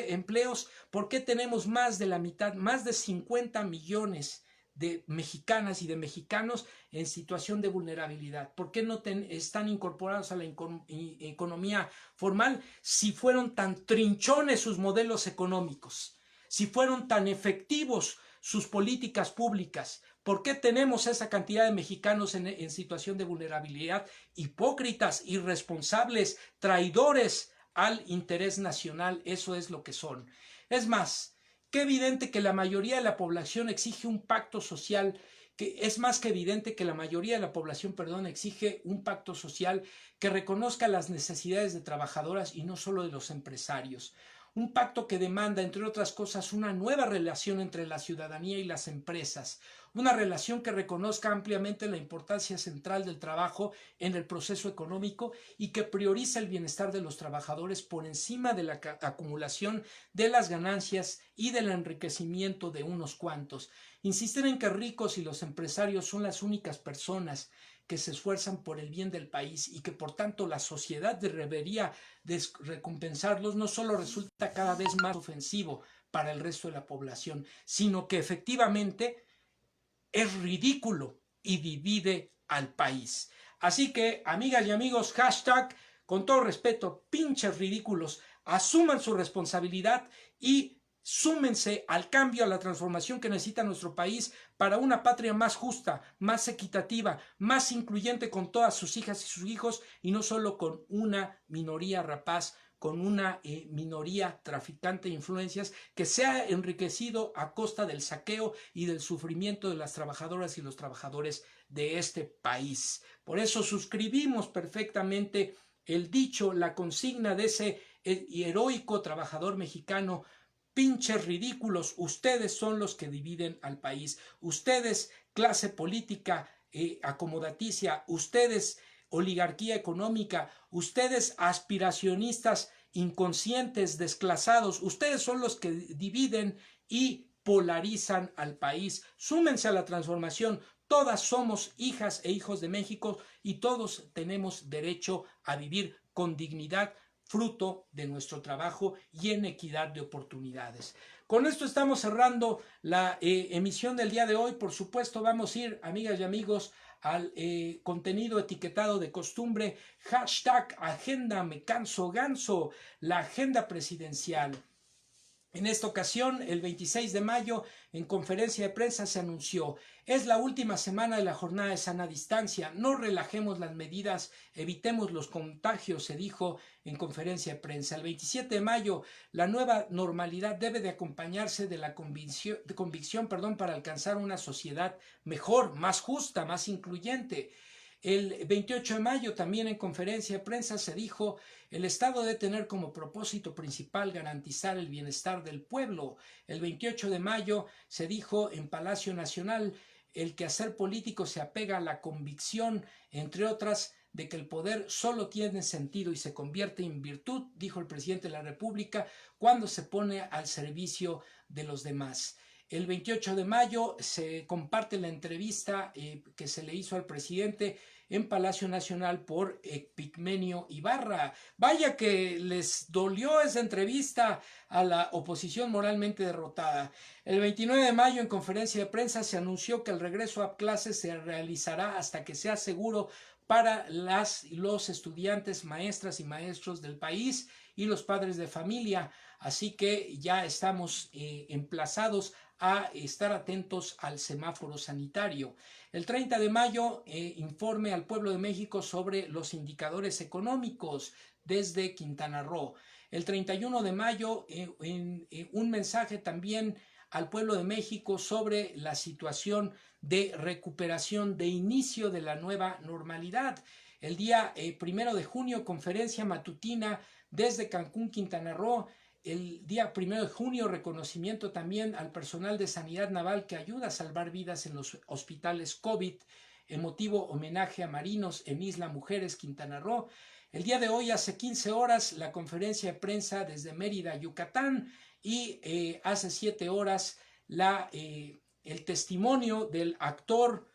empleos, ¿por qué tenemos más de la mitad, más de 50 millones de mexicanas y de mexicanos en situación de vulnerabilidad? ¿Por qué no están incorporados a la economía formal si fueron tan trinchones sus modelos económicos? Si fueron tan efectivos sus políticas públicas, ¿por qué tenemos esa cantidad de mexicanos en situación de vulnerabilidad? Hipócritas, irresponsables, traidores al interés nacional, eso es lo que son. Es más, qué evidente que la mayoría de la población exige un pacto social, que es más que evidente que la mayoría de la población, exige un pacto social que reconozca las necesidades de trabajadoras y no solo de los empresarios. Un pacto que demanda, entre otras cosas, una nueva relación entre la ciudadanía y las empresas, una relación que reconozca ampliamente la importancia central del trabajo en el proceso económico y que prioriza el bienestar de los trabajadores por encima de la acumulación de las ganancias y del enriquecimiento de unos cuantos. Insistir en que ricos y los empresarios son las únicas personas que se esfuerzan por el bien del país y que por tanto la sociedad debería recompensarlos, no solo resulta cada vez más ofensivo para el resto de la población, sino que efectivamente es ridículo y divide al país. Así que, amigas y amigos, hashtag, con todo respeto, pinches ridículos, asuman su responsabilidad y súmense al cambio, a la transformación que necesita nuestro país para una patria más justa, más equitativa, más incluyente con todas sus hijas y sus hijos y no solo con una minoría rapaz, con una minoría traficante de influencias que se ha enriquecido a costa del saqueo y del sufrimiento de las trabajadoras y los trabajadores de este país. Por eso suscribimos perfectamente el dicho, la consigna de ese heroico trabajador mexicano: pinches ridículos, ustedes son los que dividen al país. Ustedes, clase política acomodaticia, ustedes, oligarquía económica, ustedes, aspiracionistas inconscientes, desclasados. Ustedes son los que dividen y polarizan al país. Súmense a la transformación. Todas somos hijas e hijos de México y todos tenemos derecho a vivir con dignidad, fruto de nuestro trabajo y en equidad de oportunidades. Con esto estamos cerrando la emisión del día de hoy. Por supuesto, vamos a ir, amigas y amigos, al contenido etiquetado de costumbre, hashtag agenda me canso ganso, la agenda presidencial. En esta ocasión, el 26 de mayo, en conferencia de prensa se anunció: es la última semana de la jornada de sana distancia, no relajemos las medidas, evitemos los contagios, se dijo en conferencia de prensa. El 27 de mayo, la nueva normalidad debe de acompañarse de la convicción para alcanzar una sociedad mejor, más justa, más incluyente. El 28 de mayo, también en conferencia de prensa, se dijo: el Estado debe tener como propósito principal garantizar el bienestar del pueblo. El 28 de mayo se dijo en Palacio Nacional: el quehacer político se apega a la convicción, entre otras, de que el poder solo tiene sentido y se convierte en virtud, dijo el presidente de la República, cuando se pone al servicio de los demás. El 28 de mayo se comparte la entrevista que se le hizo al presidente en Palacio Nacional por Epigmenio Ibarra. Vaya que les dolió esa entrevista a la oposición moralmente derrotada. El 29 de mayo, en conferencia de prensa, se anunció que el regreso a clases se realizará hasta que sea seguro para los estudiantes, maestras y maestros del país y los padres de familia. Así que ya estamos emplazados a estar atentos al semáforo sanitario. El 30 de mayo, informe al pueblo de México sobre los indicadores económicos desde Quintana Roo. El 31 de mayo, un mensaje también al pueblo de México sobre la situación de recuperación, de inicio de la nueva normalidad. El día 1 de junio, conferencia matutina desde Cancún, Quintana Roo. El día 1 de junio, reconocimiento también al personal de sanidad naval que ayuda a salvar vidas en los hospitales COVID, emotivo homenaje a marinos en Isla Mujeres, Quintana Roo. El día de hoy, hace 15 horas, la conferencia de prensa desde Mérida, Yucatán, y hace 7 horas el testimonio del actor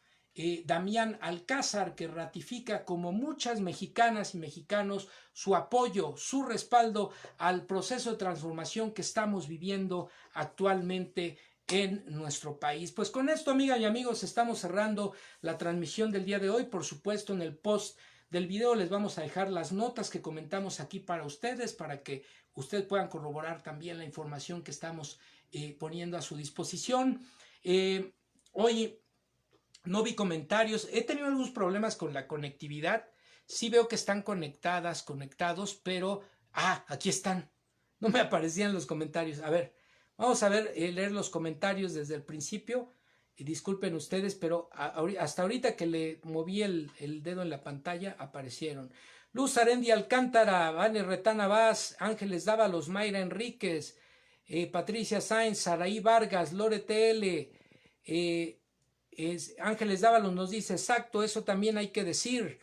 Damián Alcázar, que ratifica, como muchas mexicanas y mexicanos, su apoyo, su respaldo al proceso de transformación que estamos viviendo actualmente en nuestro país. Pues con esto, amigas y amigos, estamos cerrando la transmisión del día de hoy. Por supuesto, en el post del video les vamos a dejar las notas que comentamos aquí para ustedes, para que ustedes puedan corroborar también la información que estamos poniendo a su disposición. Hoy no vi comentarios. He tenido algunos problemas con la conectividad. Sí veo que están conectados, pero aquí están. No me aparecían los comentarios. A ver, vamos a ver, leer los comentarios desde el principio. Disculpen ustedes, pero hasta ahorita que le moví el dedo en la pantalla, aparecieron. Luz Arendi Alcántara, Vane Retana Vaz, Ángeles Dávalos, Mayra Enríquez, Patricia Sáenz, Saraí Vargas, Lore TL, Ángeles Dávalos nos dice: exacto, eso también hay que decir.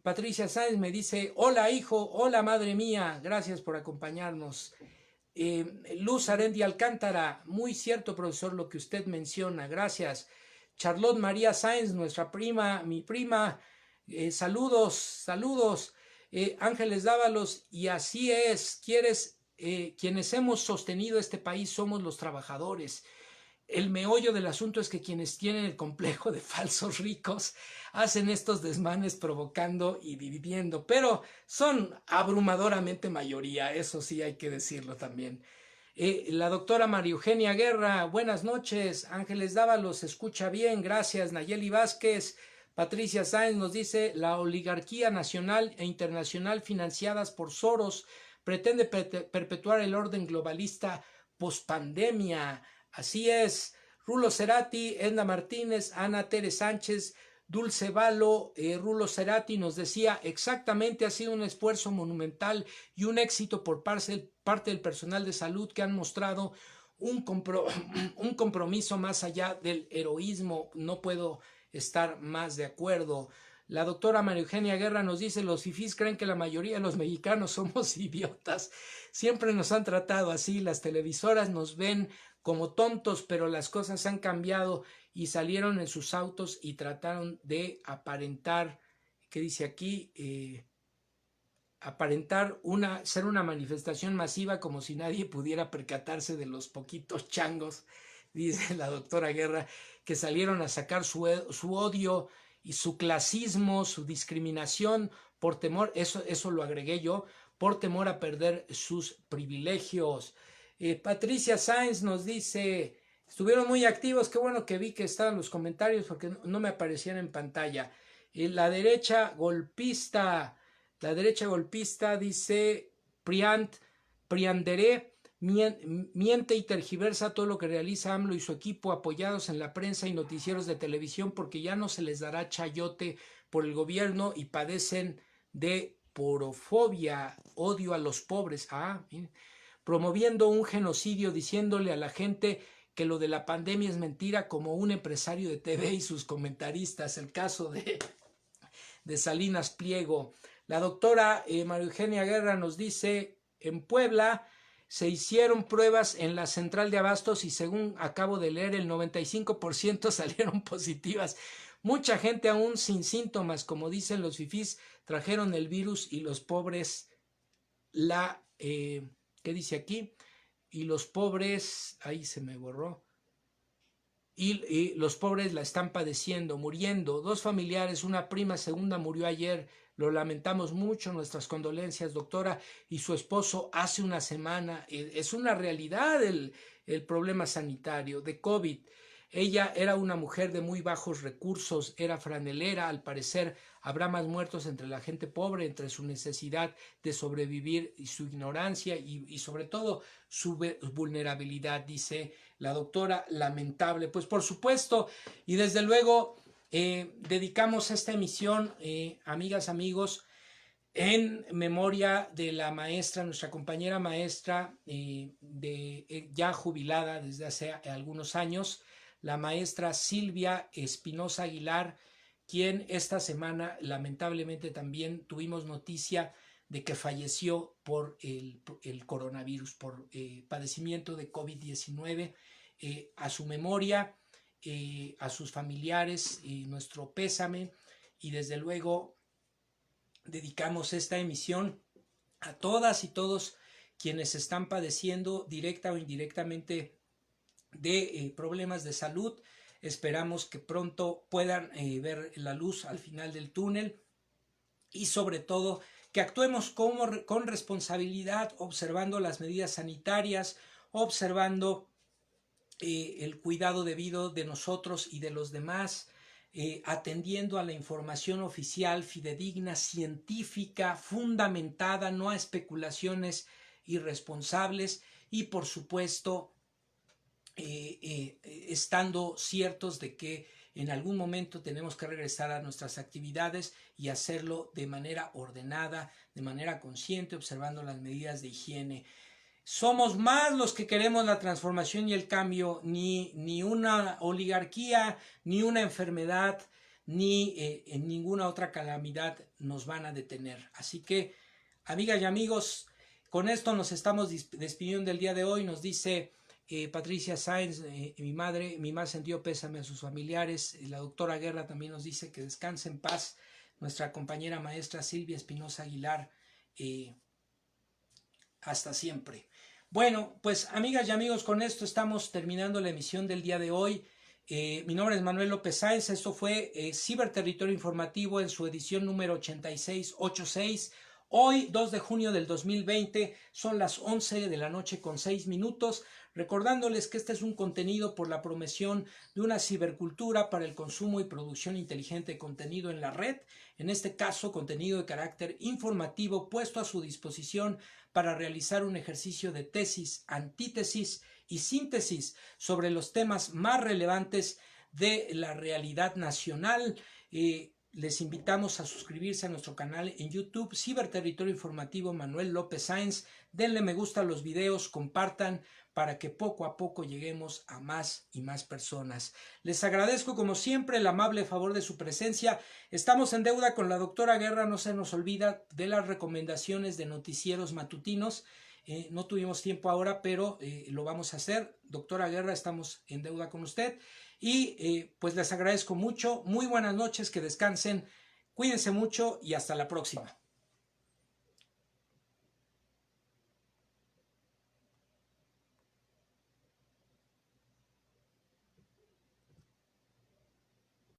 Patricia Sáenz me dice: hola hijo, hola madre mía, gracias por acompañarnos. Luz Arendi Alcántara, muy cierto profesor lo que usted menciona, gracias. Charlotte María Sáenz, nuestra prima, mi prima, saludos. Ángeles Dávalos, y así es, quienes hemos sostenido este país somos los trabajadores. El meollo del asunto es que quienes tienen el complejo de falsos ricos hacen estos desmanes provocando y dividiendo, pero son abrumadoramente mayoría, eso sí hay que decirlo también. La doctora María Eugenia Guerra, buenas noches. Ángeles Dávalos, escucha bien, gracias. Nayeli Vázquez, Patricia Sáenz nos dice: la oligarquía nacional e internacional financiadas por Soros pretende perpetuar el orden globalista pospandemia. Así es. Rulo Cerati, Edna Martínez, Ana Tere Sánchez, Dulce Valo, Rulo Cerati nos decía: exactamente, ha sido un esfuerzo monumental y un éxito por parte del personal de salud, que han mostrado un compromiso más allá del heroísmo. No puedo estar más de acuerdo. La doctora María Eugenia Guerra nos dice, los fifís creen que la mayoría de los mexicanos somos idiotas. Siempre nos han tratado así, las televisoras nos ven como tontos, pero las cosas han cambiado y salieron en sus autos y trataron de aparentar, ¿qué dice aquí? Aparentar ser una manifestación masiva como si nadie pudiera percatarse de los poquitos changos, dice la doctora Guerra, que salieron a sacar su odio y su clasismo, su discriminación por temor, eso lo agregué yo, por temor a perder sus privilegios. Patricia Sáenz nos dice, estuvieron muy activos, qué bueno que vi que estaban los comentarios porque no me aparecían en pantalla. La derecha golpista dice Prianderé miente y tergiversa todo lo que realiza AMLO y su equipo apoyados en la prensa y noticieros de televisión porque ya no se les dará chayote por el gobierno y padecen de porofobia, odio a los pobres. Promoviendo un genocidio, diciéndole a la gente que lo de la pandemia es mentira, como un empresario de TV y sus comentaristas, el caso de Salinas Pliego. La doctora María Eugenia Guerra nos dice, en Puebla se hicieron pruebas en la central de abastos y según acabo de leer, el 95% salieron positivas. Mucha gente aún sin síntomas, como dicen los fifís, trajeron el virus y los pobres ¿qué dice aquí? Y los pobres, ahí se me borró, y los pobres la están padeciendo, muriendo. 2 familiares, una prima segunda murió ayer, lo lamentamos mucho, nuestras condolencias, doctora, y su esposo hace una semana. Es una realidad el problema sanitario de COVID. Ella era una mujer de muy bajos recursos, era franelera, al parecer habrá más muertos entre la gente pobre, entre su necesidad de sobrevivir y su ignorancia y sobre todo su vulnerabilidad, dice la doctora, lamentable. Pues por supuesto, y desde luego dedicamos esta emisión, amigas, amigos, en memoria de la maestra, nuestra compañera maestra, ya jubilada desde hace algunos años, la maestra Silvia Espinosa Aguilar, quien esta semana lamentablemente también tuvimos noticia de que falleció por el coronavirus, por padecimiento de COVID-19. A su memoria, a sus familiares, nuestro pésame, y desde luego dedicamos esta emisión a todas y todos quienes están padeciendo directa o indirectamente de problemas de salud. Esperamos que pronto puedan ver la luz al final del túnel y sobre todo que actuemos con responsabilidad, observando las medidas sanitarias, observando el cuidado debido de nosotros y de los demás, atendiendo a la información oficial, fidedigna, científica, fundamentada, no a especulaciones irresponsables y por supuesto estando ciertos de que en algún momento tenemos que regresar a nuestras actividades y hacerlo de manera ordenada, de manera consciente, observando las medidas de higiene. Somos más los que queremos la transformación y el cambio, ni una oligarquía, ni una enfermedad, ni en ninguna otra calamidad nos van a detener. Así que, amigas y amigos, con esto nos estamos despidiendo del día de hoy. Nos dice Patricia Sáenz, mi más sentido pésame a sus familiares. La doctora Guerra también nos dice que descanse en paz. Nuestra compañera maestra Silvia Espinosa Aguilar, hasta siempre. Bueno, pues amigas y amigos, con esto estamos terminando la emisión del día de hoy. Mi nombre es Manuel López Sáenz. Esto fue Ciberterritorio Informativo en su edición número 8686. Hoy, 2 de junio del 2020, son las 11 de la noche con 6 minutos. Recordándoles que este es un contenido por la promoción de una cibercultura para el consumo y producción inteligente de contenido en la red, en este caso contenido de carácter informativo puesto a su disposición para realizar un ejercicio de tesis, antítesis y síntesis sobre los temas más relevantes de la realidad nacional. les invitamos a suscribirse a nuestro canal en YouTube, Ciberterritorio Informativo Manuel López Sáenz. Denle me gusta a los videos, compartan para que poco a poco lleguemos a más y más personas. Les agradezco como siempre el amable favor de su presencia. Estamos en deuda con la doctora Guerra, no se nos olvida de las recomendaciones de noticieros matutinos. No tuvimos tiempo ahora, pero lo vamos a hacer. Doctora Guerra, estamos en deuda con usted. Y pues les agradezco mucho. Muy buenas noches, que descansen. Cuídense mucho y hasta la próxima.